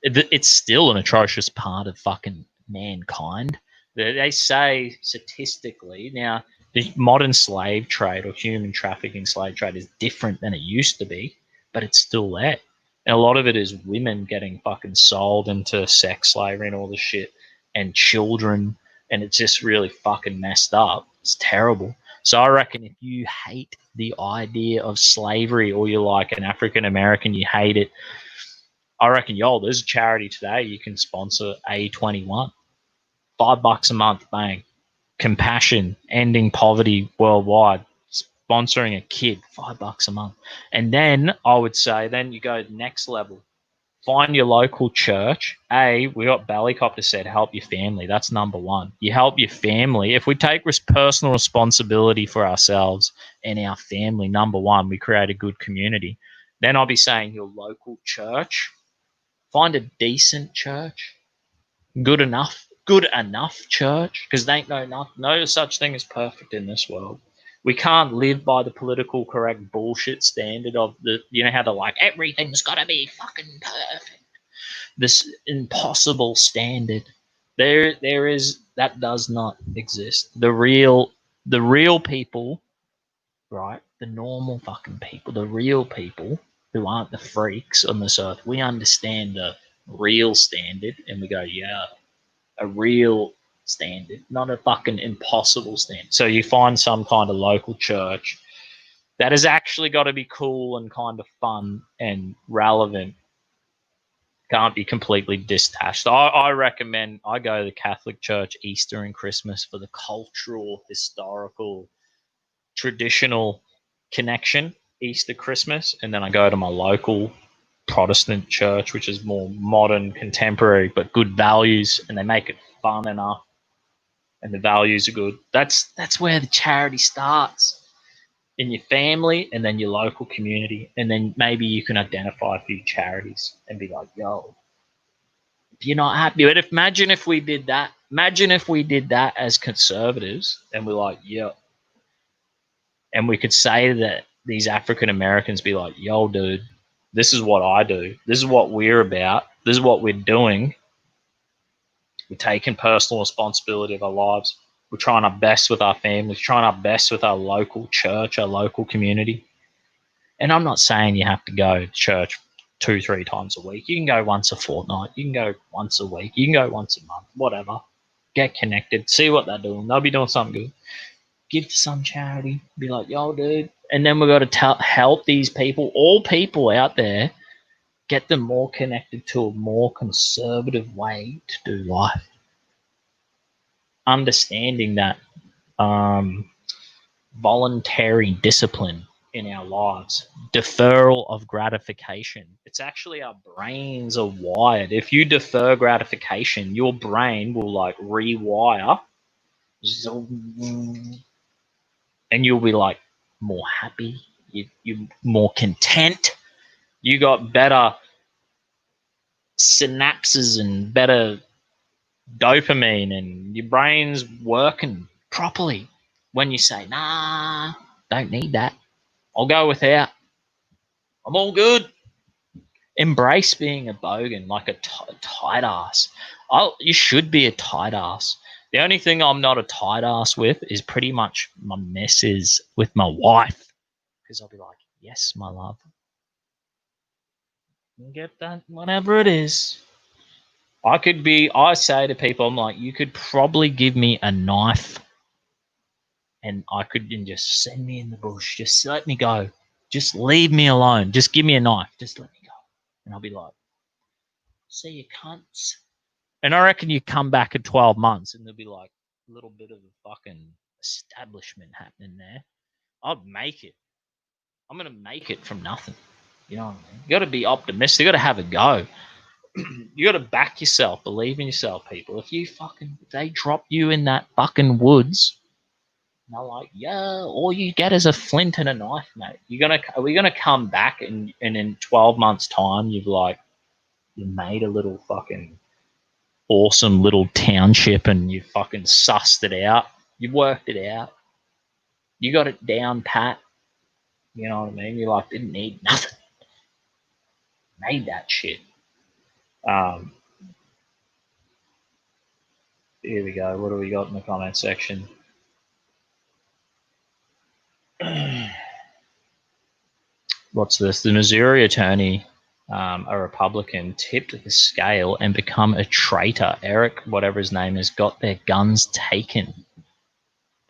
S1: it's still an atrocious part of fucking mankind. They say statistically, now the modern slave trade or human trafficking slave trade is different than it used to be, but it's still there. And a lot of it is women getting fucking sold into sex slavery and all this shit, and children, and it's just really fucking messed up. It's terrible. So I reckon if you hate the idea of slavery, or you're like an African American, you hate it, I reckon, yo, there's a charity today you can sponsor A21. $5 a month, bang. Compassion, ending poverty worldwide, sponsoring a kid, $5 a month. And then I would say, then you go next level. Find your local church. We got Ballycopter said, help your family. That's number one. You help your family. If we take personal responsibility for ourselves and our family, number one, we create a good community. Then I'll be saying your local church. Find a decent church, good enough church, because there ain't no such thing as perfect in this world. We can't live by the political correct bullshit standard of how they're like, everything's got to be fucking perfect. This impossible standard. There is, that does not exist. The real people, right? The normal fucking people, the real people who aren't the freaks on this earth, we understand the real standard and we go, yeah, a real standard, not a fucking impossible standard. So you find some kind of local church that has actually got to be cool and kind of fun and relevant. Can't be completely detached. I recommend I go to the Catholic Church Easter and Christmas for the cultural, historical, traditional connection, Easter, Christmas, and then I go to my local Protestant church, which is more modern, contemporary, but good values, and they make it fun enough, and the values are good. That's where the charity starts, in your family, and then your local community, and then maybe you can identify a few charities and be like, yo, if you're not happy, but imagine if we did that. Imagine if we did that as conservatives, and we're like, yeah, and we could say that these African Americans be like, yo, dude, this is what I do. This is what we're about. This is what we're doing. We're taking personal responsibility of our lives. We're trying our best with our families, trying our best with our local church, our local community. And I'm not saying you have to go to church 2-3 times a week. You can go once a fortnight. You can go once a week. You can go once a month, whatever. Get connected. See what they're doing. They'll be doing something good. Give to some charity. Be like, yo, dude. And then we've got to help these people, all people out there, get them more connected to a more conservative way to do life. Understanding that voluntary discipline in our lives, deferral of gratification. It's actually, our brains are wired. If you defer gratification, your brain will like rewire, and you'll be like more happy. You're more content. You got better synapses and better dopamine, and your brain's working properly when you say, nah, don't need that. I'll go without. I'm all good. Embrace being a bogan, like a tight ass. You should be a tight ass. The only thing I'm not a tight ass with is pretty much my messes with my wife, because I'll be like, yes, my love. You get that, whatever it is. I say to people, I'm like, you could probably give me a knife and just send me in the bush. Just let me go. Just leave me alone. Just give me a knife. Just let me go. And I'll be like, see you cunts. And I reckon you come back in 12 months and there'll be like a little bit of a fucking establishment happening there. I'd make it. I'm going to make it from nothing. You know what I mean? You got to be optimistic. You got to have a go. You got to back yourself. Believe in yourself, people. If they drop you in that fucking woods, And I'm like, yeah, all you get is a flint and a knife, mate. Are we gonna come back and in 12 months' time you made a little fucking awesome little township and you fucking sussed it out. You worked it out. You got it down pat. You know what I mean? You like didn't need nothing. Made that shit. Um, here we go. What do we got in the comment section? What's this? The Missouri attorney, a Republican, tipped the scale and become a traitor. Eric, whatever his name is, got their guns taken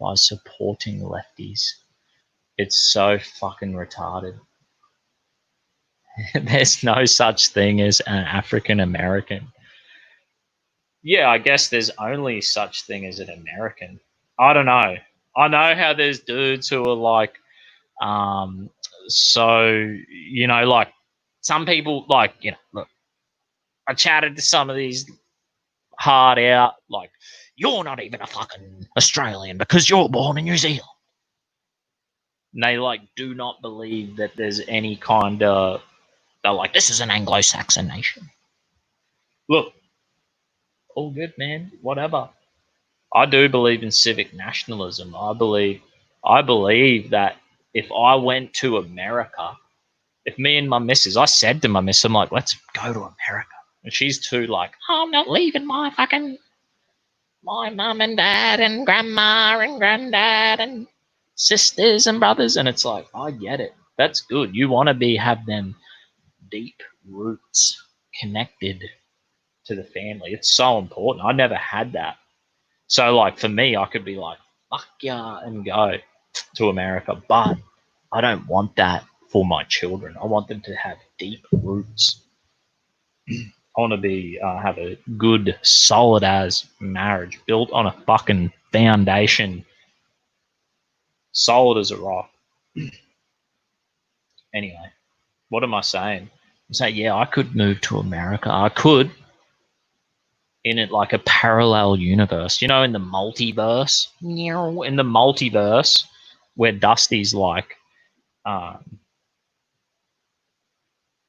S1: by supporting lefties. It's so fucking retarded. There's no such thing as an African American. Yeah, I guess there's only such thing as an American. I don't know. I know how there's dudes who are like, so like some people like look. I chatted to some of these hard out like, you're not even a fucking Australian because you're born in New Zealand. And they like do not believe that there's any kind of. They're like, this is an Anglo-Saxon nation. Look, all good, man. Whatever. I do believe in civic nationalism. I believe that if I went to America, if me and my missus, I said to my missus, I'm like, let's go to America. And she's too like, I'm not leaving my mum and dad and grandma and granddad and sisters and brothers. And it's like, I get it. That's good. You want to have them deep roots connected to the family. It's so important. I never had that. So like for me, I could be like, fuck yeah, and go to America. But I don't want that for my children. I want them to have deep roots. I want to have a good, solid as marriage built on a fucking foundation, solid as a rock. Anyway, what am I saying? I'm saying, yeah, I could move to America. I could, in it like a parallel universe, in the multiverse. In the multiverse, where Dusty's like, I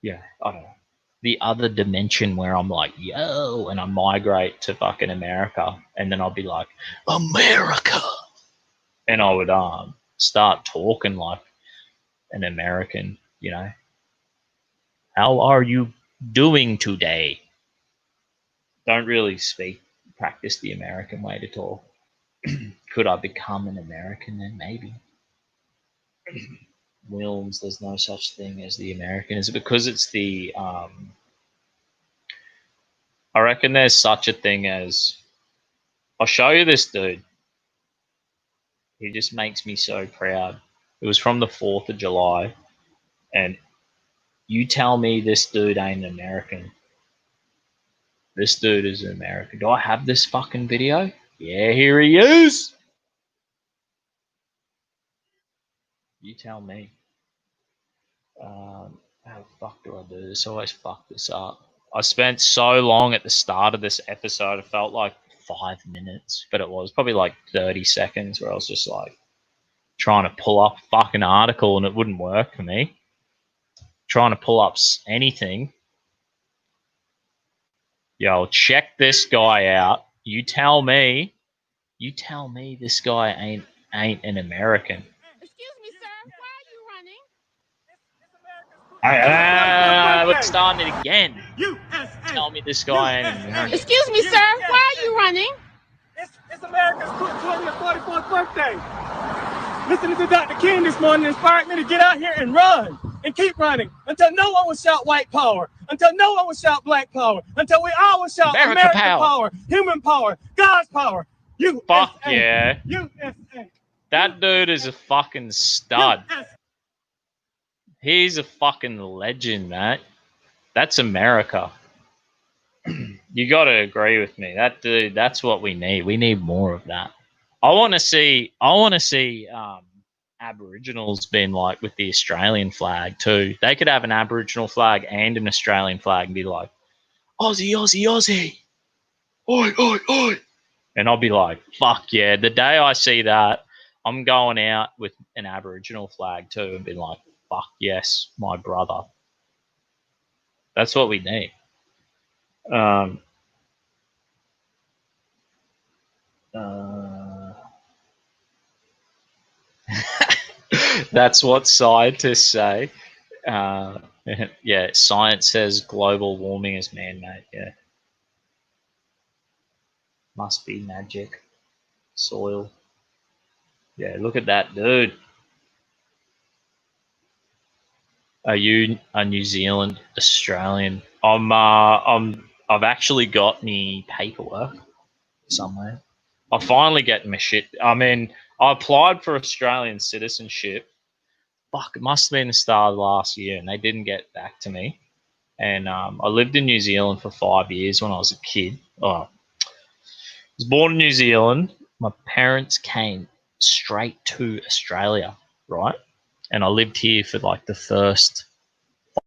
S1: don't know, the other dimension where I'm like, yo, and I migrate to fucking America, and then I'll be like, America, and I would start talking like an American, How are you doing today? Don't really practice the American way to talk. Could I become an American then? Maybe. Wilms, there's no such thing as the American. Is it because it's the I reckon there's such a thing as, I'll show you this dude. He just makes me so proud. It was from the 4th of July, and you tell me this dude ain't an American. This dude is an American. Do I have this fucking video? Yeah, here he is. You tell me. How the fuck do I do this? I always fuck this up. I spent so long at the start of this episode, it felt like 5 minutes, but it was probably like 30 seconds where I was just like trying to pull up a fucking article and it wouldn't work for me. Trying to pull up anything. Yo, check this guy out. You tell me this guy ain't an American.
S2: Excuse me, sir. Why are you running?
S1: We're starting it again. Tell me this guy ain't an American.
S2: Excuse me, sir. Why are you running?
S3: It's America's 20th, 44th birthday. Listening to Dr. King this morning inspired me to get out here and run and keep running until no one will shout white power, until no one will shout black power, until we all will shout American power, human power, God's power.
S1: Fuck yeah.
S3: USA.
S1: That dude is a fucking stud. He's a fucking legend, mate. That's America. You got to agree with me. That dude, that's what we need. We need more of that. I want to see Aboriginals being like with the Australian flag too. They could have an Aboriginal flag and an Australian flag and be like, Aussie, Aussie, Aussie. Oi, oi, oi. And I'll be like, fuck yeah. The day I see that, I'm going out with an Aboriginal flag too and being like, fuck yes, my brother. That's what we need. That's what scientists say. Yeah, science says global warming is man-made. Yeah, must be magic. Soil. Yeah, look at that, dude. Are you a New Zealand Australian? I've actually got me paperwork somewhere. I finally get my shit. I mean, I applied for Australian citizenship. Fuck, it must have been the start of last year, and they didn't get back to me. And I lived in New Zealand for 5 years when I was a kid. I was born in New Zealand. My parents came straight to Australia, right? And I lived here for like the first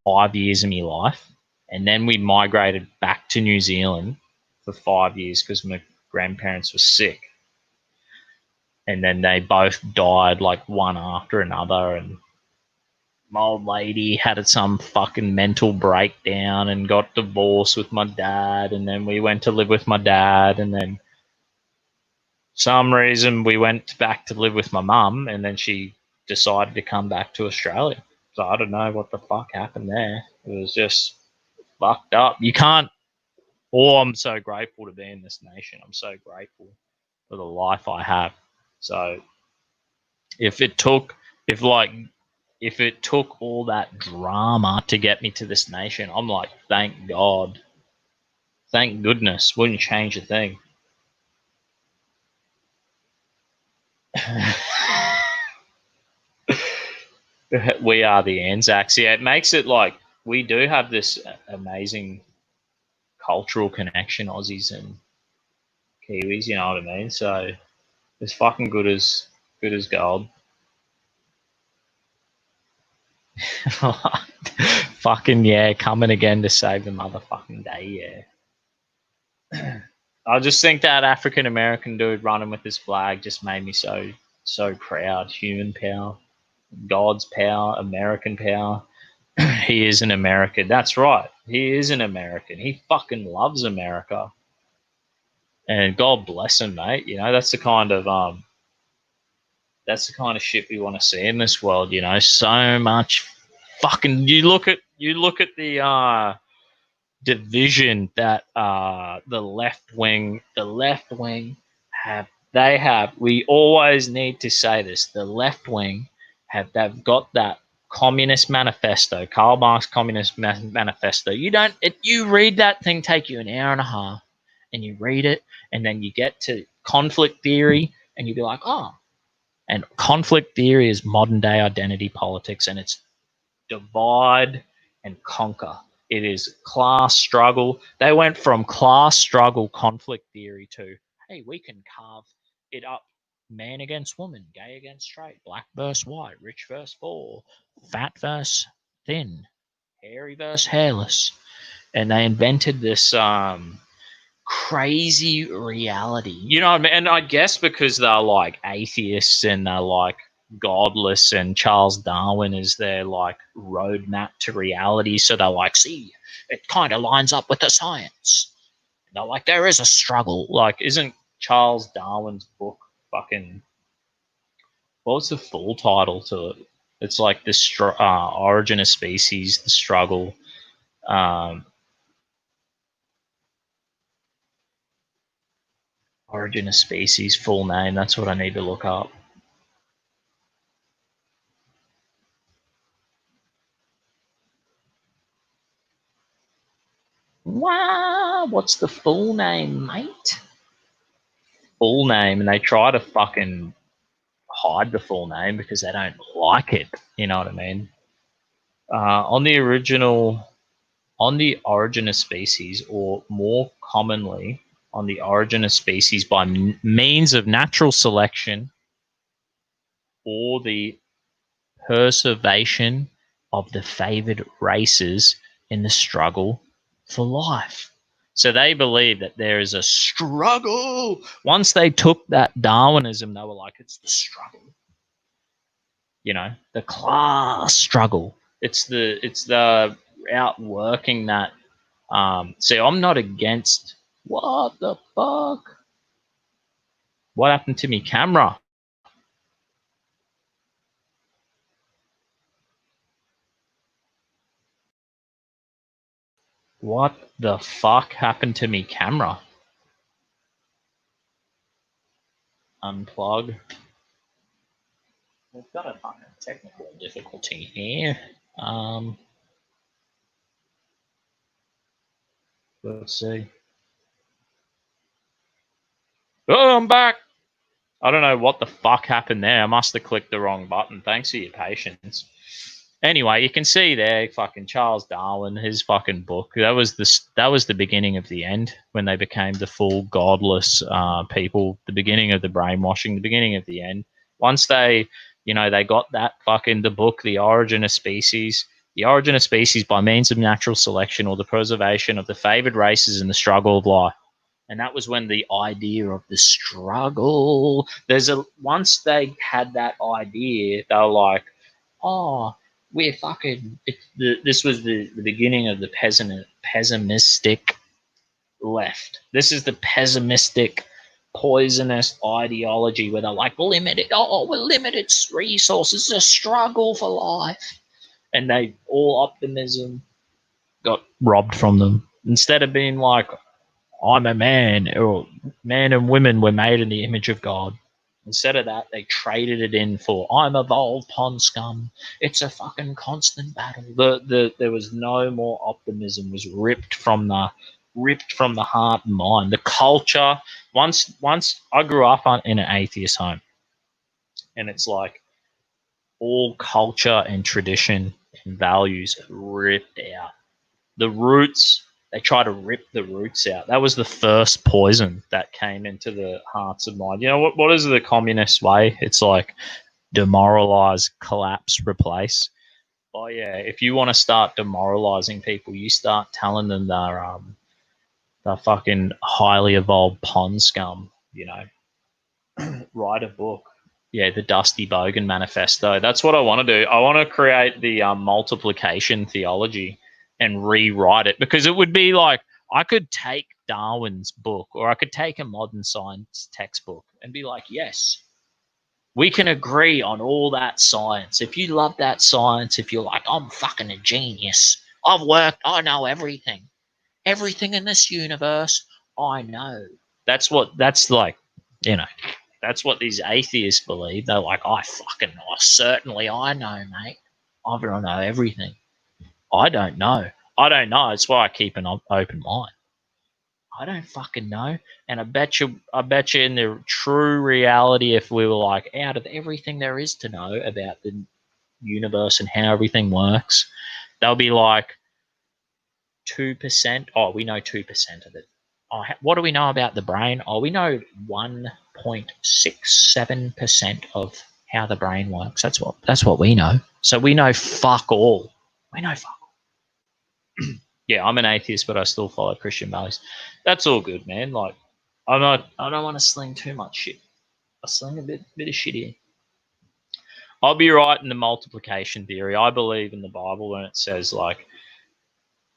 S1: 5 years of my life. And then we migrated back to New Zealand for 5 years because my grandparents were sick. And then they both died like one after another. And my old lady had some fucking mental breakdown and got divorced with my dad. And then we went to live with my dad. And then some reason we went back to live with my mum. And then she decided to come back to Australia. So I don't know what the fuck happened there. It was just fucked up. You can't. Oh, I'm so grateful to be in this nation. I'm so grateful for the life I have. So if it took all that drama to get me to this nation, I'm like, thank God. Thank goodness. Wouldn't change a thing. We are the Anzacs. Yeah, it makes it like we do have this amazing cultural connection, Aussies and Kiwis, you know what I mean? So it's fucking good as gold. Fucking yeah, coming again to save the motherfucking day, yeah. I just think that African American dude running with his flag just made me so proud. Human power, God's power, American power. He is an American. That's right. He is an American. He fucking loves America. And God bless him, mate. You know, that's the kind of shit we want to see in this world, you know. So much fucking you look at the division that the left wing have. We always need to say this. The left wing they've got that Communist Manifesto, Karl Marx Communist Manifesto. You read that thing, take you an hour and a half, and you read it, and then you get to conflict theory, and you be like, oh. And conflict theory is modern day identity politics, and it's divide and conquer. It is class struggle. They went from class struggle conflict theory to, hey, we can carve it up man against woman, gay against straight, black versus white, rich versus poor, fat versus thin, hairy versus hairless. And they invented this crazy reality. You know what I mean? And I guess because they're like atheists and they're like godless, and Charles Darwin is their like roadmap to reality. So they're like, see, it kind of lines up with the science. And they're like, there is a struggle. Like, isn't Charles Darwin's book fucking, what's the full title to it? It's like the Origin of Species, the struggle. Origin of Species, full name. That's what I need to look up. Wow, what's the full name, mate? Full name, and they try to fucking hide the full name because they don't like it. You know what I mean? On the Origin of Species, or more commonly on the Origin of Species by means of natural selection or the preservation of the favored races in the struggle for life. So they believe that there is a struggle. Once they took that Darwinism, they were like, it's the struggle. You know, the class struggle. It's the outworking that. See, I'm not against. What the fuck? What happened to me camera? What the fuck happened to me camera? Unplug. We've got a fucking technical difficulty here. Let's see. Oh, I'm back. I don't know what the fuck happened there. I must have clicked the wrong button. Thanks for your patience. Anyway, you can see there, fucking Charles Darwin, his fucking book. That was the beginning of the end when they became the full godless people. The beginning of the brainwashing. The beginning of the end. Once they, they got that fucking the book, The Origin of Species. The origin of species by means of natural selection or the preservation of the favored races in the struggle of life. And that was when the idea of the struggle, once they had that idea, they were like, oh, we're fucking, this was the beginning of the pessimistic left. This is the pessimistic, poisonous ideology where they're like, we're limited resources, it's a struggle for life. And all optimism got robbed from them. Instead of being like, I'm a man, or man and women were made in the image of God. Instead of that, they traded it in for, I'm evolved pond scum. It's a fucking constant battle. There was no more optimism. It was ripped from the heart and mind. The culture. Once I grew up in an atheist home, and it's like all culture and tradition and values ripped out. The roots. They try to rip the roots out. That was the first poison that came into the hearts of mind. You know, what is the communist way? It's like demoralize, collapse, replace. Oh, yeah, if you want to start demoralizing people, you start telling them they're fucking highly evolved pond scum, Write a book. Yeah, the Dusty Bogan Manifesto. That's what I want to do. I want to create the multiplication theology and rewrite it, because it would be like I could take Darwin's book or I could take a modern science textbook and be like, yes, we can agree on all that science. If you love that science, if you're like, I'm fucking a genius, I know everything in this universe, I know. That's what these atheists believe. They're like, I know, mate. I don't know everything. I don't know. That's why I keep an open mind. I don't fucking know. And I bet you in the true reality, if we were like, out of everything there is to know about the universe and how everything works, they'll be like 2%. Oh, we know 2% of it. Oh, what do we know about the brain? Oh, we know 1.67% of how the brain works. That's what we know. So we know fuck all. Yeah, I'm an atheist, but I still follow Christian values. That's all good, man. Like, I don't want to sling too much shit. I sling a bit of shit here. I'll be right in the multiplication theory. I believe in the Bible when it says, like,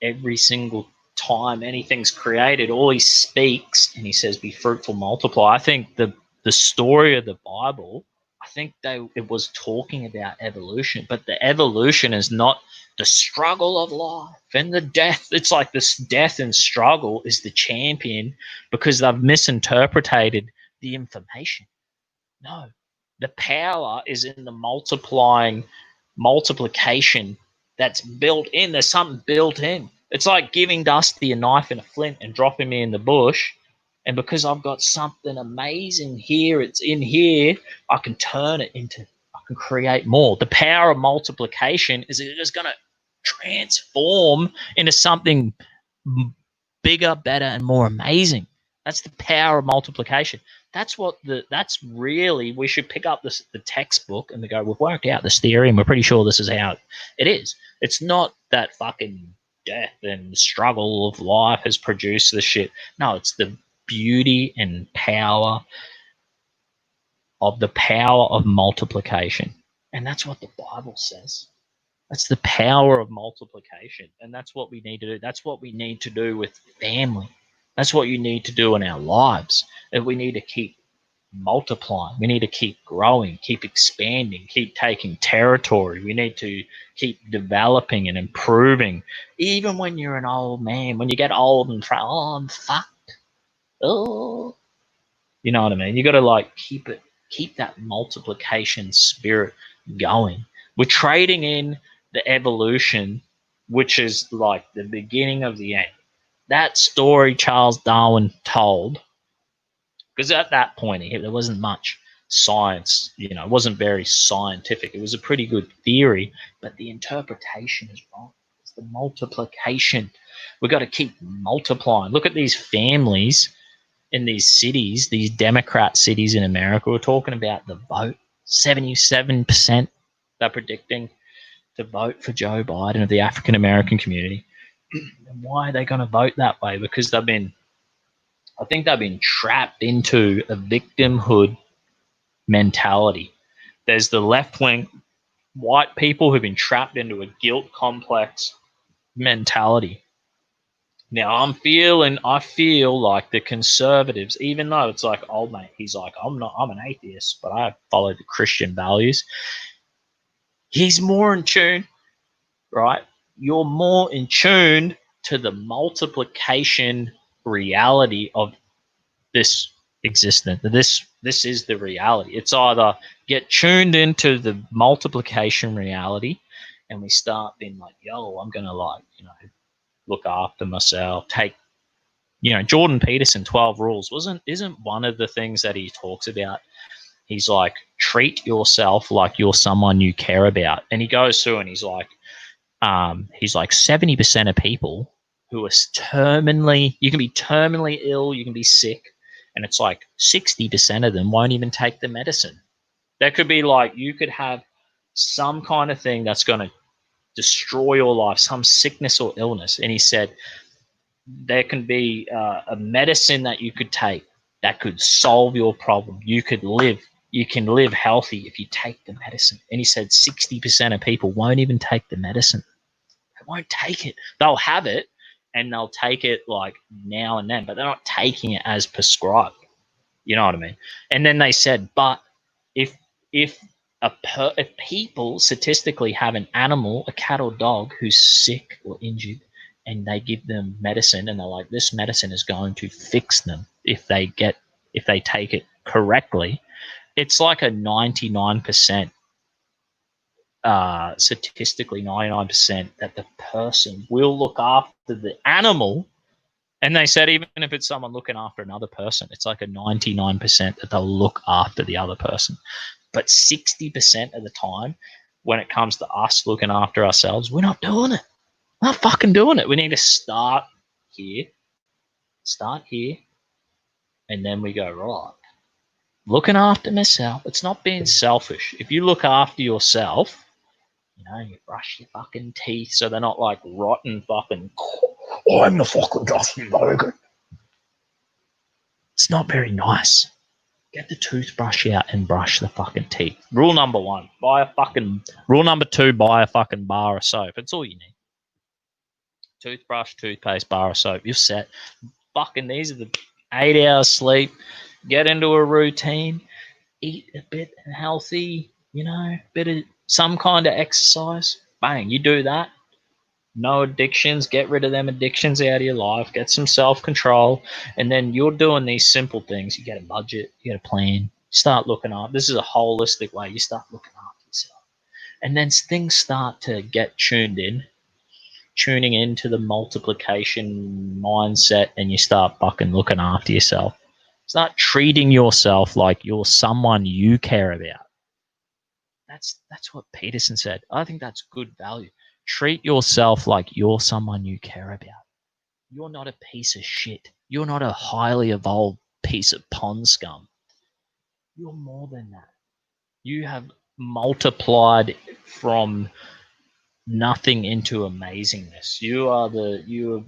S1: every single time anything's created, all he speaks and he says, be fruitful, multiply. I think the story of the Bible, I think it was talking about evolution, but the evolution is not the struggle of life and the death. It's like this death and struggle is the champion because they've misinterpreted the information. No, the power is in the multiplication that's built in. There's something built in. It's like giving Dusty a knife and a flint and dropping me in the bush. And because I've got something amazing here, it's in here, I can turn it into, I can create more. The power of multiplication is it's going to transform into something bigger, better, and more amazing. That's the power of multiplication. That's really, we should pick up the textbook and we go, we've worked out this theory and we're pretty sure this is how it is. It's not that fucking death and struggle of life has produced the shit. No, it's the beauty and power of multiplication. And that's what the Bible says. That's the power of multiplication. And that's what we need to do. That's what we need to do with family. That's what you need to do in our lives. And we need to keep multiplying. We need to keep growing, keep expanding, keep taking territory. We need to keep developing and improving. Even when you're an old man, when you get old and try, oh, I'm fucked. Oh, you know what I mean? You got to like keep that multiplication spirit going. We're trading in the evolution, which is like the beginning of the end. That story Charles Darwin told, because at that point there wasn't much science, it wasn't very scientific. It was a pretty good theory, but the interpretation is wrong. It's the multiplication. We've got to keep multiplying. Look at these families in these cities, these Democrat cities in America. We're talking about the vote. 77% they're predicting to vote for Joe Biden of the African American community. And why are they going to vote that way? Because I think they've been trapped into a victimhood mentality. There's the left-wing white people who've been trapped into a guilt complex mentality. Now I feel like the conservatives, even though it's like, old mate, he's like, I'm an atheist, but I follow the Christian values. He's more in tune, right? You're more in tune to the multiplication reality of this existence. This is the reality. It's either get tuned into the multiplication reality and we start being like, yo, I'm gonna look after myself, take Jordan Peterson 12 rules isn't one of the things that he talks about. He's like, treat yourself like you're someone you care about. And he goes through and he's like 70% of people who are you can be terminally ill, you can be sick, and it's like 60% of them won't even take the medicine. That could be like, you could have some kind of thing that's going to destroy your life, some sickness or illness. And he said, there can be a medicine that you could take that could solve your problem. You can live healthy if you take the medicine. And he said 60% of people won't even take the medicine. They won't take it. They'll have it and they'll take it like now and then, but they're not taking it as prescribed. You know what I mean? And then they said, but if people statistically have an animal, a cat or dog who's sick or injured, and they give them medicine and they're like, this medicine is going to fix them if they take it correctly, it's like a 99%, statistically 99% that the person will look after the animal. And they said even if it's someone looking after another person, it's like a 99% that they'll look after the other person. But 60% of the time, when it comes to us looking after ourselves, we're not doing it. We're not fucking doing it. We need to start here, and then we go, right, looking after myself. It's not being selfish. If you look after yourself, you brush your fucking teeth so they're not like rotten fucking, I'm the fucking Justin Logan. It's not very nice. Get the toothbrush out and brush the fucking teeth. Rule number 1, rule number 2, buy a fucking bar of soap. That's all you need. Toothbrush, toothpaste, bar of soap. You're set. Fucking, these are the 8 hours sleep. Get into a routine. Eat a bit healthy, bit of some kind of exercise. Bang, you do that. No addictions. Get rid of them addictions out of your life. Get some self-control. And then you're doing these simple things. You get a budget. You get a plan. You start looking up. This is a holistic way. You start looking after yourself. And then things start to get tuning into the multiplication mindset, and you start fucking looking after yourself. Start treating yourself like you're someone you care about. That's what Peterson said. I think that's good value. Treat yourself like you're someone you care about. You're not a piece of shit. You're not a highly evolved piece of pond scum. You're more than that. You have multiplied from nothing into amazingness. You have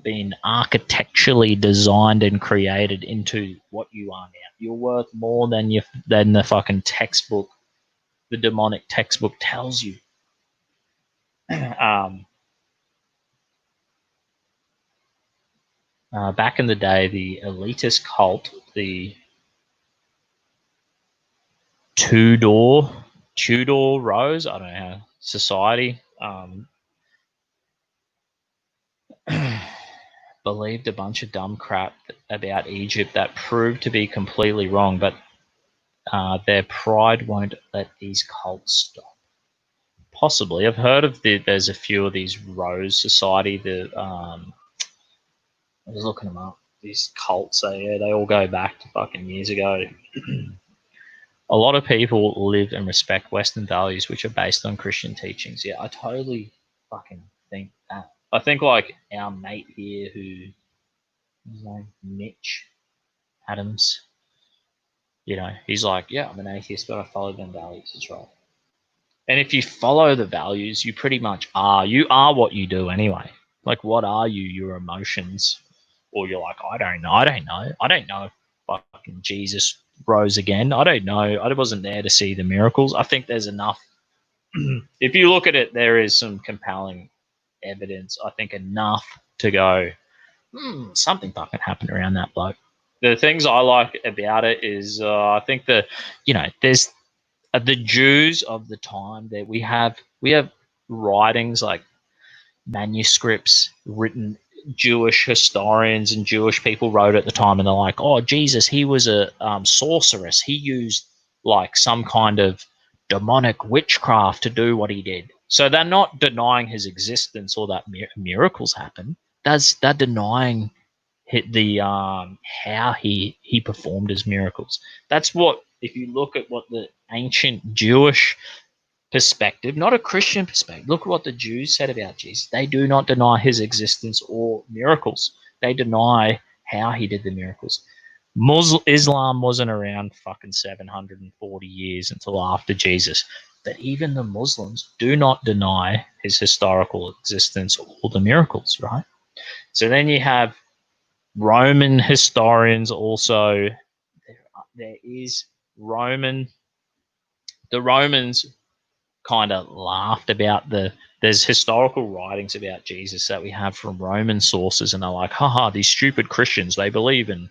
S1: been architecturally designed and created into what you are now. You're worth more than the fucking textbook, the demonic textbook tells you. Back in the day, the elitist cult, the Tudor Rose, I don't know how, society, believed a bunch of dumb crap about Egypt that proved to be completely wrong, but their pride won't let these cults stop. Possibly. I've heard of there's a few of these Rose Society, I was looking them up. These cults, they all go back to fucking years ago. A lot of people live and respect Western values which are based on Christian teachings. Yeah, I totally fucking think that. I think like our mate here his name, Mitch Adams, he's like, yeah, I'm an atheist, but I follow them values. That's right. And if you follow the values, you pretty much are. You are what you do anyway. Like, what are you? Your emotions. Or you're like, I don't know if fucking Jesus rose again. I don't know. I wasn't there to see the miracles. I think there's enough. If you look at it, there is some compelling evidence. I think enough to go, something fucking happened around that bloke. The things I like about it is I think that, there's the Jews of the time that we have writings like manuscripts written. Jewish historians and Jewish people wrote at the time, and they're like, oh, Jesus, he was a sorceress. He used like some kind of demonic witchcraft to do what he did. So they're not denying his existence or that miracles happen. They're denying the how he performed his miracles. That's what, if you look at what the ancient Jewish perspective, not a Christian perspective. Look at what the Jews said about Jesus. They do not deny his existence or miracles. They deny how he did the miracles. Islam wasn't around fucking 740 years until after Jesus. But even the Muslims do not deny his historical existence or the miracles, right? So then you have Roman historians also. There is the Romans kind of laughed about there's historical writings about Jesus that we have from Roman sources, and they're like, haha, these stupid Christians, they believe in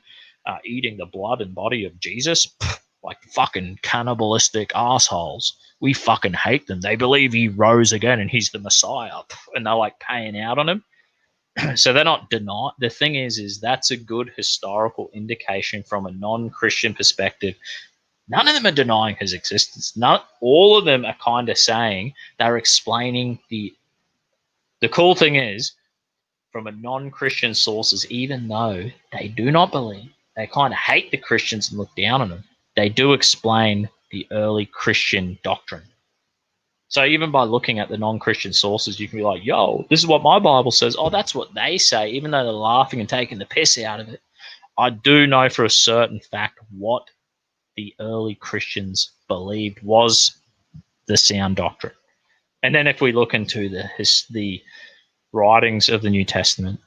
S1: eating the blood and body of Jesus. Pfft, like fucking cannibalistic assholes. We fucking hate them. They believe he rose again and he's the Messiah. Pfft, and they're like paying out on him. So they're not denying. The thing is that's a good historical indication from a non-Christian perspective. None of them are denying his existence. All of them are kind of saying they're explaining the cool thing is, from a non-Christian sources, even though they do not believe, they kind of hate the Christians and look down on them, they do explain the early Christian doctrine. So even by looking at the non-Christian sources, you can be like, yo, this is what my Bible says. Oh, that's what they say, even though they're laughing and taking the piss out of it. I do know for a certain fact what the early Christians believed was the sound doctrine. And then if we look into the writings of the New Testament,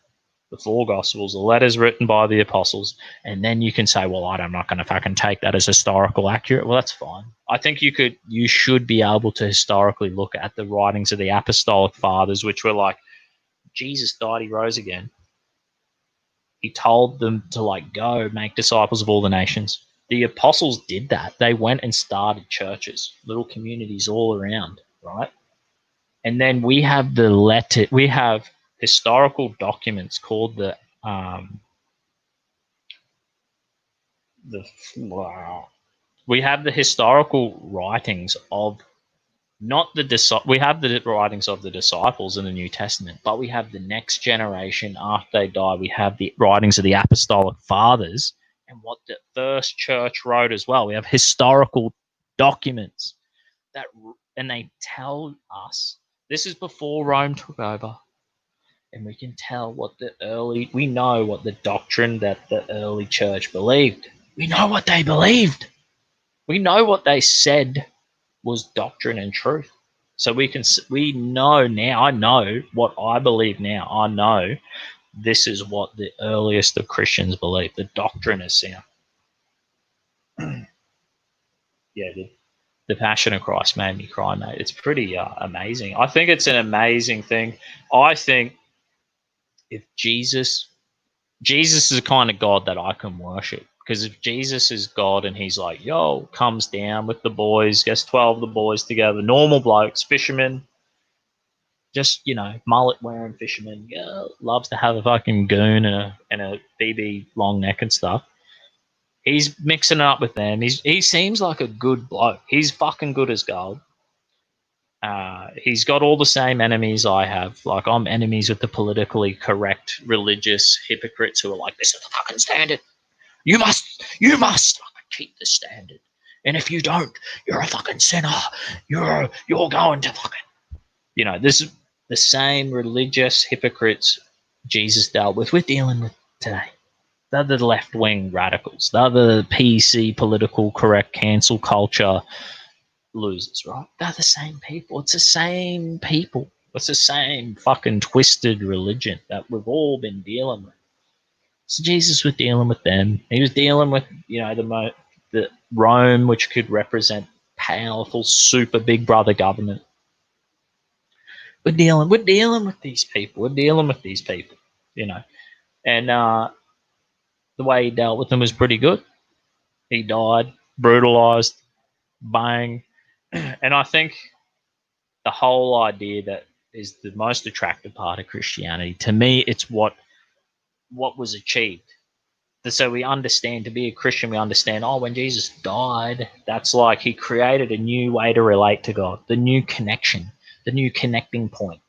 S1: the four Gospels, the letters written by the apostles, and then you can say, well, I'm not going to fucking take that as historical accurate. Well, that's fine. I think you should be able to historically look at the writings of the apostolic fathers, which were like, Jesus died, he rose again. He told them to go make disciples of all the nations. The apostles did that. They went and started churches, little communities all around, right? And then we have we have historical documents called we have the historical writings of we have the writings of the disciples in the New Testament, but we have the next generation after they die. We have the writings of the apostolic fathers and what the first church wrote as well. We have historical documents and they tell us, this is before Rome took over, and we can tell we know what the doctrine that the early church believed. We know what they believed. We know what they said was doctrine and truth. So we know now. I know what I believe now. I know this is what the earliest of Christians believed. The doctrine is sound. Yeah, the Passion of Christ made me cry, mate. It's pretty amazing. I think it's an amazing thing. I think if Jesus is the kind of God that I can worship. Because if Jesus is God and he's like, yo, comes down with the boys, gets 12 of the boys together, normal blokes, fishermen, just, mullet wearing fishermen, yeah, loves to have a fucking goon and a BB long neck and stuff. He's mixing it up with them. He seems like a good bloke. He's fucking good as gold. He's got all the same enemies I have. Like, I'm enemies with the politically correct religious hypocrites who are like, this is the fucking standard. You must fucking keep the standard. And if you don't, you're a fucking sinner. You're going to fucking, this is the same religious hypocrites Jesus dealt with. We're dealing with today. They're the left-wing radicals. They're the PC, political correct, cancel culture losers, right? They're the same people. It's the same people. It's the same fucking twisted religion that we've all been dealing with. So Jesus was dealing with them. He was dealing with, the Rome, which could represent powerful, super big brother government. We're dealing with these people. And the way he dealt with them was pretty good. He died, brutalized, bang. And I think the whole idea that is the most attractive part of Christianity, to me, it's what was achieved. So we understand, to be a Christian, we understand, when Jesus died, that's like he created a new way to relate to God, the new connection, the new connecting point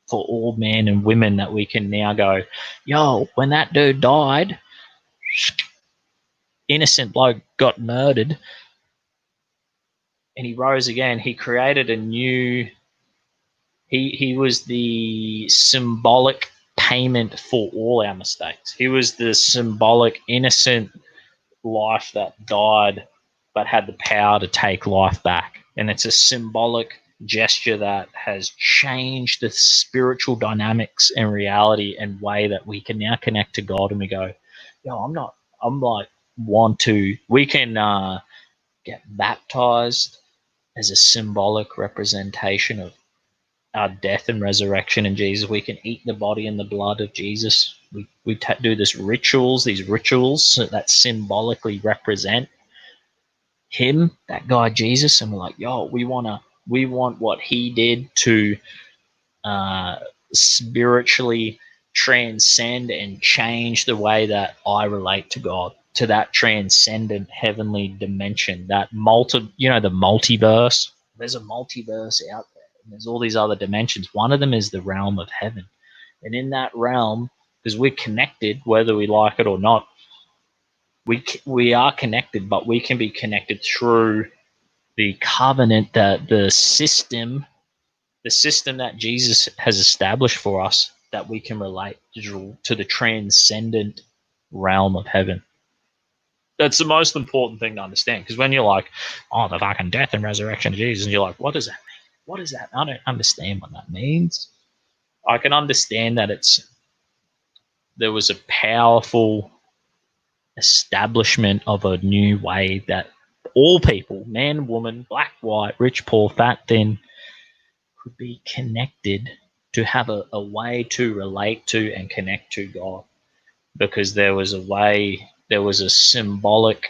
S1: for all men and women, that we can now go, yo, when that dude died, innocent bloke got murdered, and he rose again. He created a new, he was the symbolic payment for all our mistakes. He was the symbolic innocent life that died but had the power to take life back. And it's a symbolic gesture that has changed the spiritual dynamics and reality and way that we can now connect to God. And we go, we can get baptized as a symbolic representation of our death and resurrection in Jesus. We can eat the body and the blood of Jesus. We do these rituals that symbolically represent him, that guy Jesus, and we're like, yo, we want what he did to spiritually transcend and change the way that I relate to God, to that transcendent heavenly dimension, that the multiverse. There's a multiverse out there, and there's all these other dimensions. One of them is the realm of heaven. And in that realm, because we're connected, whether we like it or not, we are connected, but we can be connected through the covenant, that the system that Jesus has established for us, that we can relate to the transcendent realm of heaven. That's the most important thing to understand, because when you're like, the fucking death and resurrection of Jesus, and you're like, what does that mean? What is that? I don't understand what that means. I can understand that there was a powerful establishment of a new way that all people, man, woman, black, white, rich, poor, fat, thin, could be connected, to have a way to relate to and connect to God. Because there was a symbolic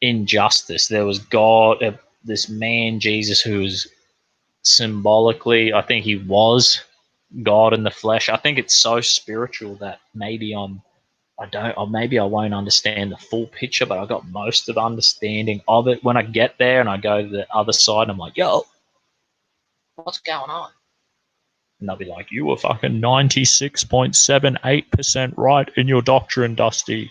S1: injustice. There was God, this man, Jesus, who was symbolically, I think he was God in the flesh. I think it's so spiritual that maybe maybe I won't understand the full picture, but I got most of understanding of it when I get there and I go to the other side and I'm like, yo, what's going on? And they'll be like, you were fucking 96.78% right in your doctrine, Dusty.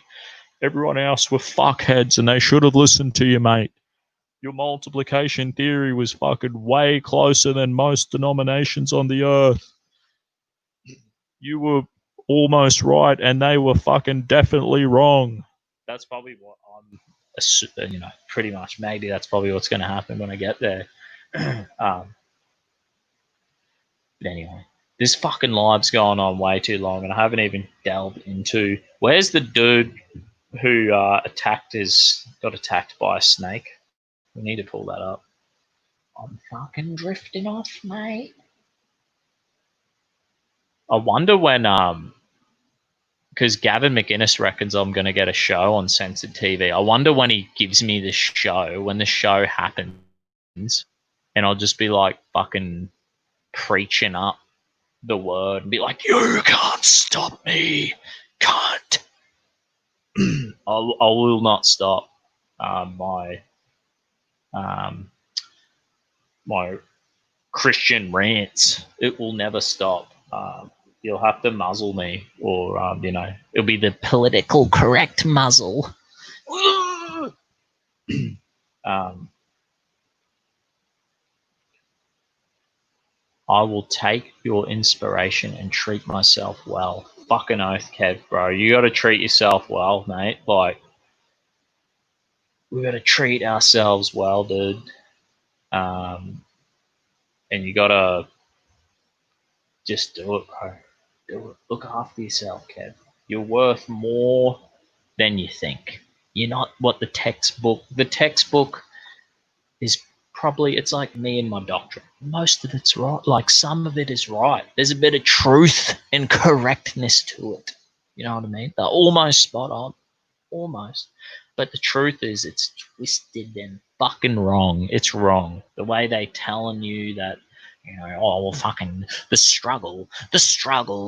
S1: Everyone else were fuckheads and they should have listened to you, mate. Your multiplication theory was fucking way closer than most denominations on the earth. You were almost right and they were fucking definitely wrong. That's probably what I'm, pretty much, maybe that's probably what's going to happen when I get there. But anyway, this fucking live's going on way too long, and I haven't even delved into where's the dude who got attacked by a snake. We need to pull that up. I'm fucking drifting off, mate. I wonder when because Gavin McInnes reckons I'm going to get a show on Censored TV. I wonder when he gives me the show, when the show happens, and I'll just be like fucking preaching up the word and be like, "You can't stop me, cunt." I will not stop my Christian rants. It will never stop. You'll have to muzzle me, or it'll be the political correct muzzle. I will take your inspiration and treat myself well. Fucking oath, Kev, bro. You got to treat yourself well, mate. Like, we got to treat ourselves well, dude. And you got to just do it, bro. Do it. Look after yourself, Kev. You're worth more than you think. You're not what the textbook is probably, it's like me and my doctorate. Most of it's right. Like, some of it is right. There's a bit of truth and correctness to it. You know what I mean? They're almost spot on. Almost. But the truth is, it's twisted and fucking wrong. It's wrong. The way they telling you that, oh, well, fucking the struggle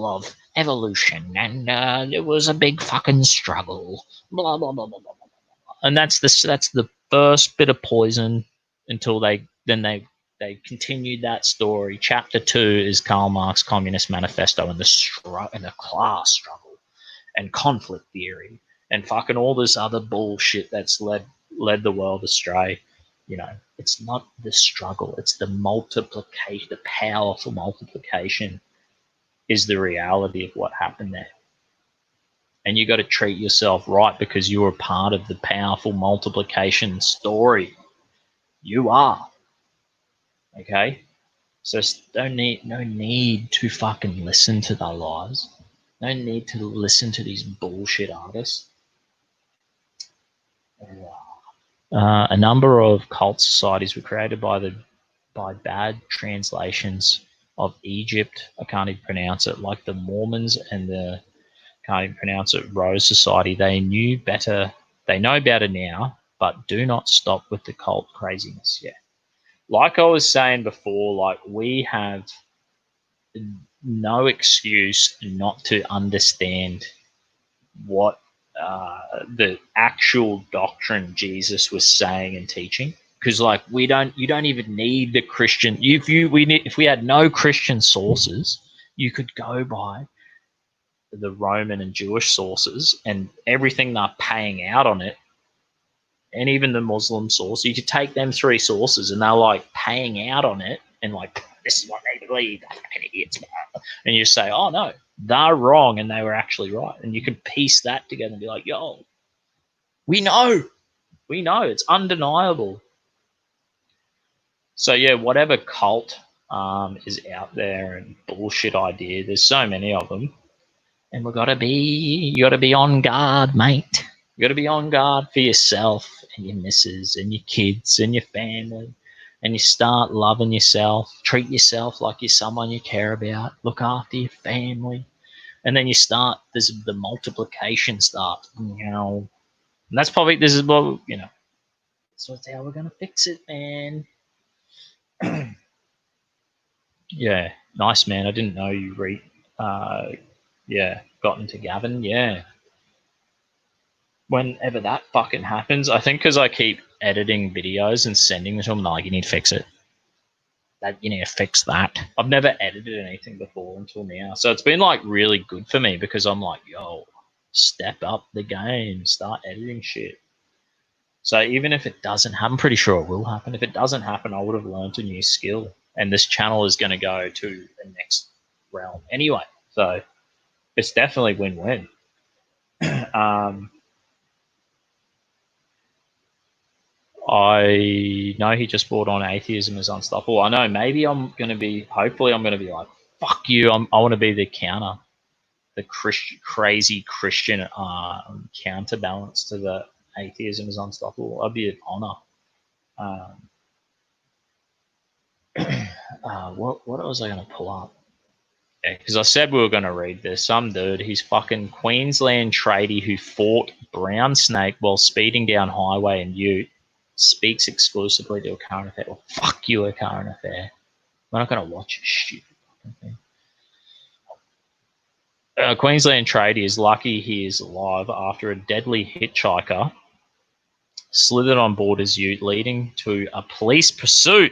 S1: of evolution, and it was a big fucking struggle. Blah, blah, blah, blah, blah, blah. And that's the first bit of poison until they continued that story. Chapter 2 is Karl Marx Communist Manifesto and the class struggle and conflict theory and fucking all this other bullshit that's led the world astray. It's not the struggle, it's the multiplication, the powerful multiplication is the reality of what happened there. And you got to treat yourself right because you are part of the powerful multiplication story. You are. Okay? So no need to fucking listen to their lies. No need to listen to these bullshit artists. A number of cult societies were created by bad translations of Egypt. I can't even pronounce it. Like the Mormons and the can't even pronounce it. Rose Society. They knew better. They know better now, but do not stop with the cult craziness. Yeah, like I was saying before, like we have no excuse not to understand what the actual doctrine Jesus was saying and teaching, because like you don't even need the Christian. If we had no Christian sources, you could go by the Roman and Jewish sources and everything they're paying out on it, and even the Muslim source. You could take them 3 sources and they're like paying out on it and like, this is what they believe, they're fucking idiots, and you say, oh no, they're wrong and they were actually right, and you can piece that together and be like, yo, we know it's undeniable. So yeah, whatever cult is out there and bullshit idea, there's so many of them, and you gotta be on guard, mate. You gotta be on guard for yourself and your missus and your kids and your family, and you start loving yourself. Treat yourself like you're someone you care about. Look after your family, and then the multiplication starts. And that's probably that's how we're gonna fix it, man. Yeah, nice, man. I didn't know you got into Gavin. Yeah. Whenever that fucking happens, I think because I keep editing videos and sending them to them, like, you need to fix it. You need to fix that. I've never edited anything before until now. So it's been like really good for me because I'm like, yo, step up the game, start editing shit. So even if it doesn't happen, I'm pretty sure it will happen. If it doesn't happen, I would have learned a new skill. And this channel is going to go to the next realm anyway. So it's definitely win-win. I know he just brought on atheism is unstoppable. I know maybe hopefully I'm going to be like, fuck you. I want to be the counter, the crazy Christian counterbalance to the atheism is unstoppable. I'd be an honor. What was I going to pull up? Yeah, because I said we were going to read this. Some dude, he's fucking Queensland tradie who fought brown snake while speeding down highway in Ute, speaks exclusively to a current affair. Well, fuck you, a current affair. I'm not going to watch your stupid fucking thing. Queensland tradie is lucky he is alive after a deadly hitchhiker slithered on board his Ute, leading to a police pursuit.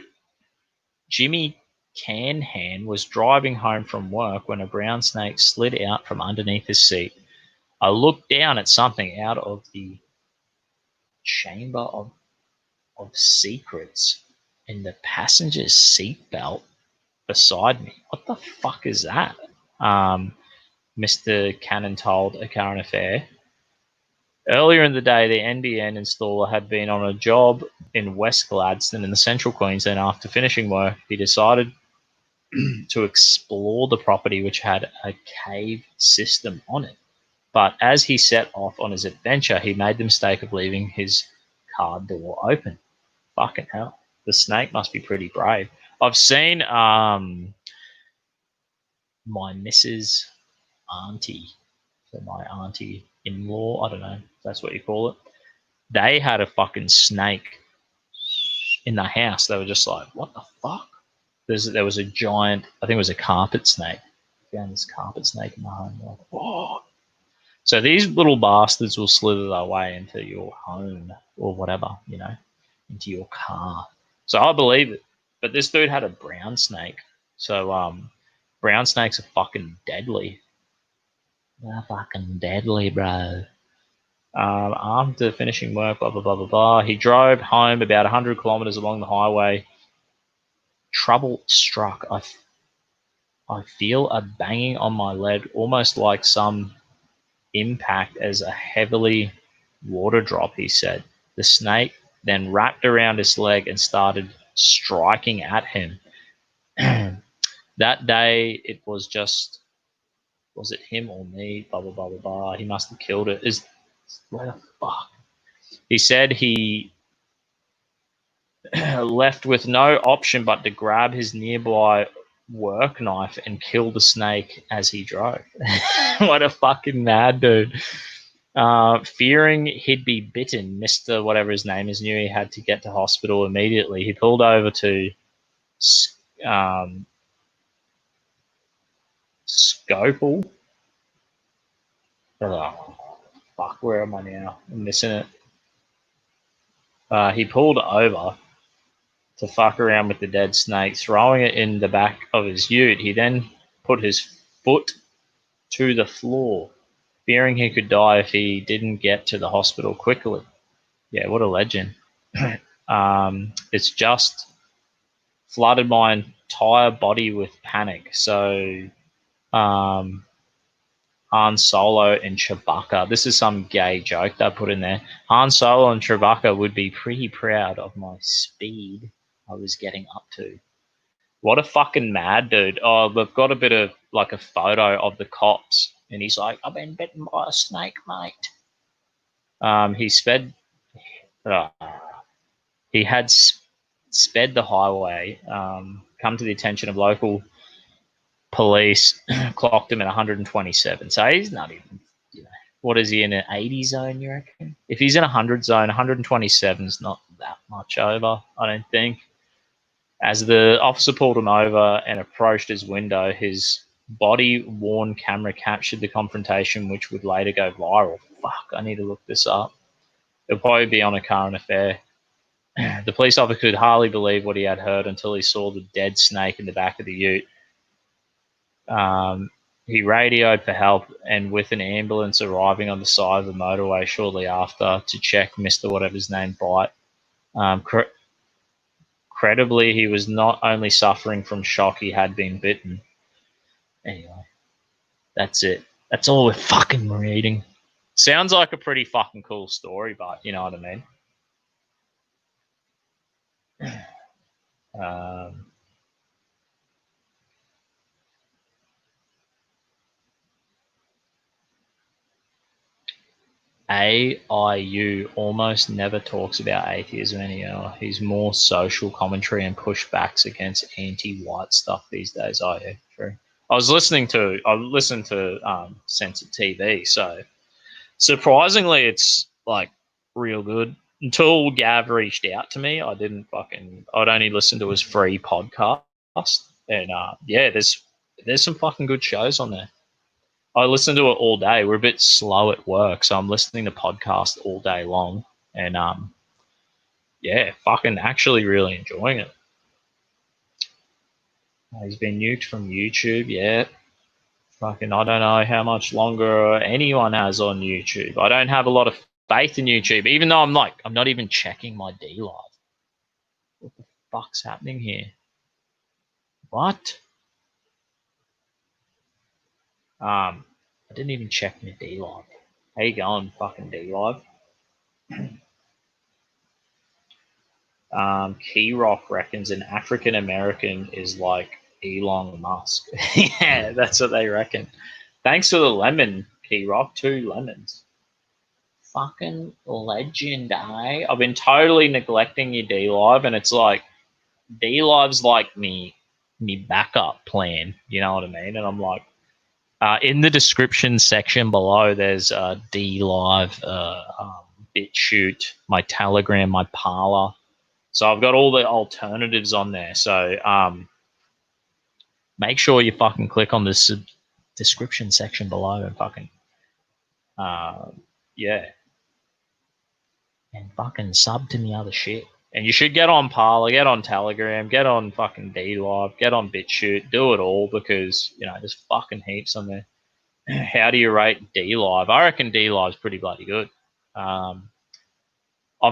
S1: Jimmy Canhan was driving home from work when a brown snake slid out from underneath his seat. I looked down at something out of the chamber of secrets in the passenger's seatbelt beside me. What the fuck is that? Mr. Cannon told A Current Affair. Earlier in the day, the NBN installer had been on a job in West Gladstone in the central Queensland. After finishing work, he decided to explore the property, which had a cave system on it. But as he set off on his adventure, he made the mistake of leaving his car door open. Fucking hell. The snake must be pretty brave. I've seen my missus' auntie, so my auntie-in-law, I don't know if that's what you call it. They had a fucking snake in the house. They were just like, what the fuck? There was a giant, I think it was a carpet snake. I found this carpet snake in the home. Like, what? So these little bastards will slither their way into your home or whatever, into your car. So I believe it. But this dude had a brown snake. So brown snakes are fucking deadly. They're fucking deadly, bro. After finishing work, blah, blah, blah, blah, blah. He drove home about 100 kilometers along the highway. Trouble struck. I feel a banging on my leg, almost like some impact as a heavily water drop, he said. The snake then wrapped around his leg and started striking at him. That day, it was just, was it him or me? Blah, blah, blah, blah, blah. He must have killed it. What the fuck? He said he left with no option but to grab his nearby work knife and kill the snake as he drove. What a fucking mad dude. Fearing he'd be bitten, Mr. whatever his name is knew he had to get to hospital immediately. He pulled over to Scopel. Oh, fuck, where am I now? I'm missing it. He pulled over to fuck around with the dead snake, throwing it in the back of his ute. He then put his foot to the floor, fearing he could die if he didn't get to the hospital quickly. Yeah, what a legend. It's just flooded my entire body with panic. So Han Solo and Chewbacca. This is some gay joke they put in there. Han Solo and Chewbacca would be pretty proud of my speed I was getting up to. What a fucking mad dude. Oh, we've got a bit of like a photo of the cops, and he's like, I've been bitten by a snake, mate. He sped. He had sped the highway, come to the attention of local police, clocked him at 127. So he's not even, what is he, in an 80 zone, you reckon? If he's in a 100 zone, 127 is not that much over, I don't think. As the officer pulled him over and approached his window, his body-worn camera captured the confrontation, which would later go viral. Fuck, I need to look this up. It'll probably be on A Current Affair. The police officer could hardly believe what he had heard until he saw the dead snake in the back of the ute. He radioed for help, and with an ambulance arriving on the side of the motorway shortly after to check Mr. Whatever's name bite. Credibly, he was not only suffering from shock, he had been bitten. Anyway, that's it. That's all we're fucking reading. Sounds like a pretty fucking cool story, but you know what I mean. AIU almost never talks about atheism anymore. He's more social commentary and pushbacks against anti-white stuff these days. Oh yeah, true. I listened to Censored TV, so surprisingly, it's like real good. Until Gav reached out to me, I'd only listen to his free podcast, and yeah, there's some fucking good shows on there. I listen to it all day. We're a bit slow at work, so I'm listening to podcasts all day long, and yeah, fucking actually really enjoying it. He's been nuked from YouTube, yeah. Fucking, I don't know how much longer anyone has on YouTube. I don't have a lot of faith in YouTube, even though I'm not even checking my DLive. What the fuck's happening here? What? I didn't even check my DLive. How you going, fucking DLive? Key Rock reckons an African American is like Elon Musk. Yeah, that's what they reckon. Thanks for the lemon, Key Rock. 2 lemons. Fucking legend, eh? I've been totally neglecting your DLive, and it's like DLive's like me backup plan. You know what I mean? And I'm like, in the description section below, there's DLive, BitChute, my Telegram, my Parler. So I've got all the alternatives on there. So make sure you fucking click on the description section below and fucking yeah, and fucking sub to me other shit. And you should get on Parler, get on Telegram, get on fucking DLive, get on BitChute, do it all, because there's fucking heaps on there. How do you rate DLive? I reckon DLive's pretty bloody good. I've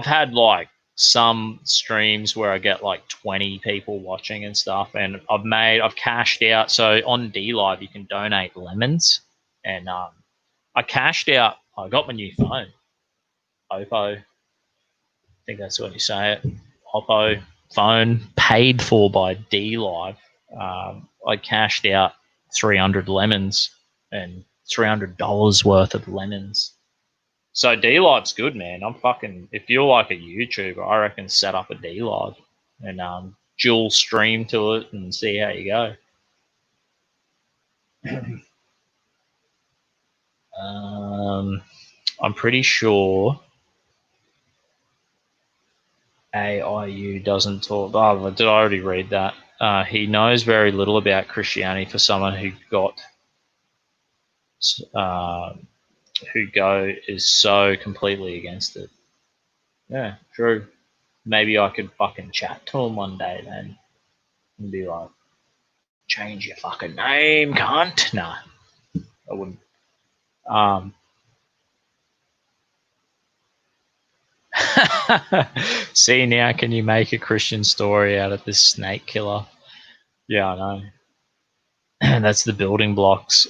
S1: had like some streams where I get like 20 people watching and stuff, and I've cashed out. So on DLive you can donate lemons, and I cashed out. I got my new phone, Oppo. I think that's what you say it. Oppo phone, paid for by DLive. I cashed out 300 lemons and $300 worth of lemons. So DLive's good, man. If you're like a YouTuber, I reckon set up a DLive and dual stream to it and see how you go. I'm pretty sure AIU doesn't talk. Oh, did I already read that? He knows very little about Christianity for someone who is so completely against it. Yeah, true. Maybe I could fucking chat to him one day then and be like, change your fucking name, cunt. Nah, I wouldn't. See, now can you make a Christian story out of this snake killer? Yeah, I know. That's the building blocks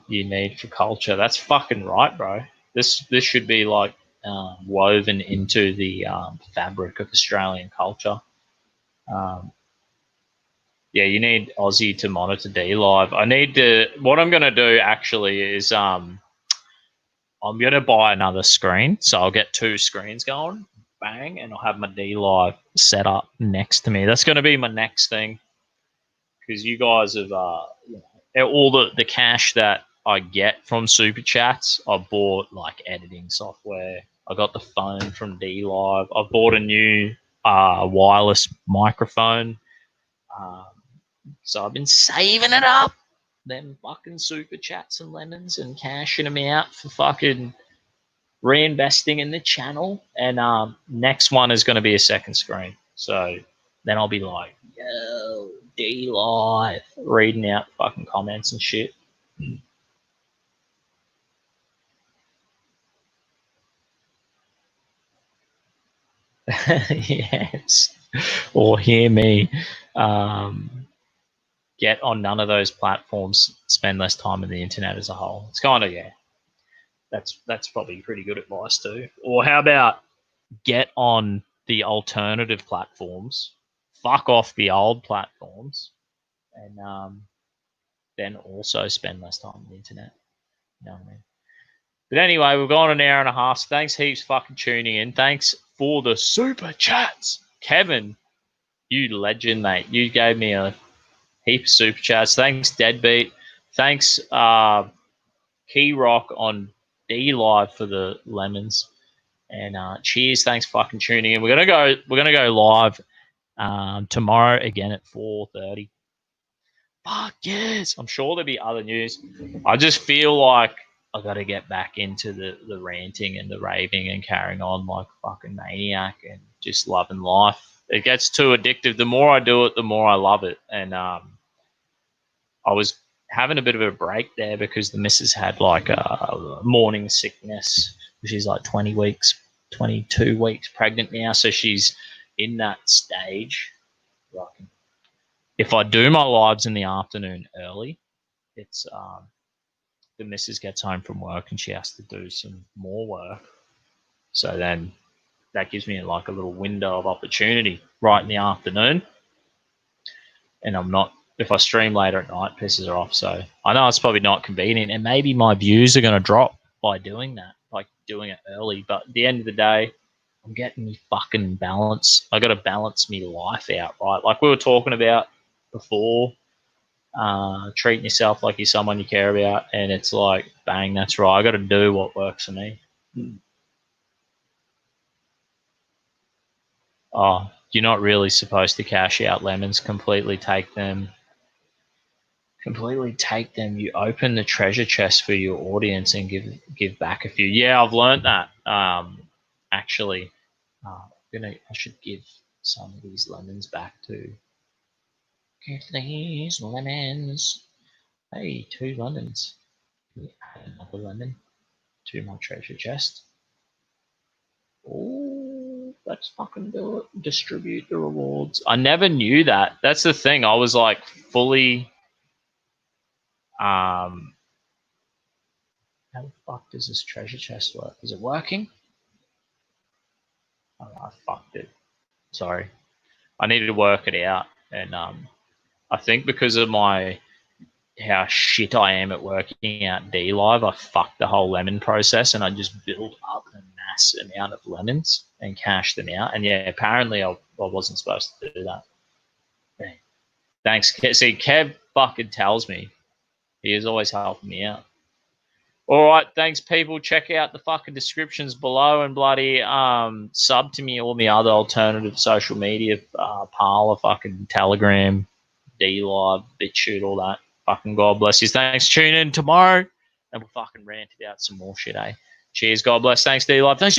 S1: you need for culture. That's fucking right, bro. This should be like woven into the fabric of Australian culture. Yeah, you need Aussie to monitor DLive. What I'm going to do actually is I'm going to buy another screen. So I'll get 2 screens going, bang, and I'll have my DLive set up next to me. That's going to be my next thing, because you guys have all the cash that I get from Super Chats, I bought like editing software. I got the phone from DLive. I bought a new wireless microphone. So I've been saving it up, them fucking Super Chats and lemons, and cashing them out for fucking reinvesting in the channel. And next one is going to be a second screen. So then I'll be like, yo, DLive, reading out fucking comments and shit. Yes. Or hear me. Get on none of those platforms, spend less time on the internet as a whole. It's kind of, yeah, that's probably pretty good advice too. Or how about get on the alternative platforms, fuck off the old platforms, and then also spend less time on the internet. You know what I mean? But anyway, we've gone an hour and a half. So thanks heaps fucking tuning in. Thanks for the super chats. Kevin, you legend, mate. You gave me a heap of super chats. Thanks, Deadbeat. Thanks, Key Rock on D Live for the lemons. And cheers. Thanks for fucking tuning in. We're gonna go live tomorrow again at 4:30. Fuck yes. I'm sure there'll be other news. I just feel like I got to get back into the ranting and the raving and carrying on like a fucking maniac and just loving life. It gets too addictive. The more I do it, the more I love it. And I was having a bit of a break there because the missus had like a morning sickness. She's like 22 weeks pregnant now. So she's in that stage. If I do my lives in the afternoon early, it's the missus gets home from work and she has to do some more work. So then that gives me like a little window of opportunity right in the afternoon. And I'm not, if I stream later at night, pisses her off. So I know it's probably not convenient and maybe my views are going to drop by doing that, like doing it early. But at the end of the day, I'm getting me fucking balance. I got to balance me life out, right? Like we were talking about before, treating yourself like you're someone you care about, and it's like, bang, that's right. I got to do what works for me. Oh, you're not really supposed to cash out lemons. Completely take them. You open the treasure chest for your audience and give back a few. Yeah, I've learned that. Actually, I should give some of these lemons back to. Give these lemons. Hey, 2 lemons. Add another lemon to my treasure chest. Oh, let's fucking do it. Distribute the rewards. I never knew that. That's the thing. I was like fully. How the fuck does this treasure chest work? Is it working? Oh, I fucked it. Sorry. I needed to work it out. And I think because of how shit I am at working out D Live, I fucked the whole lemon process and I just built up a mass amount of lemons and cashed them out. And yeah, apparently I wasn't supposed to do that. Yeah. Thanks. See, Kev fucking tells me. He is always helping me out. All right, thanks, people. Check out the fucking descriptions below and bloody sub to me all the other alternative social media, Parler, fucking Telegram, D Live, BitChute, all that. Fucking God bless you. Thanks. Tune in tomorrow and we'll fucking rant it out some more shit, eh? Cheers. God bless. Thanks, D Live. Thanks.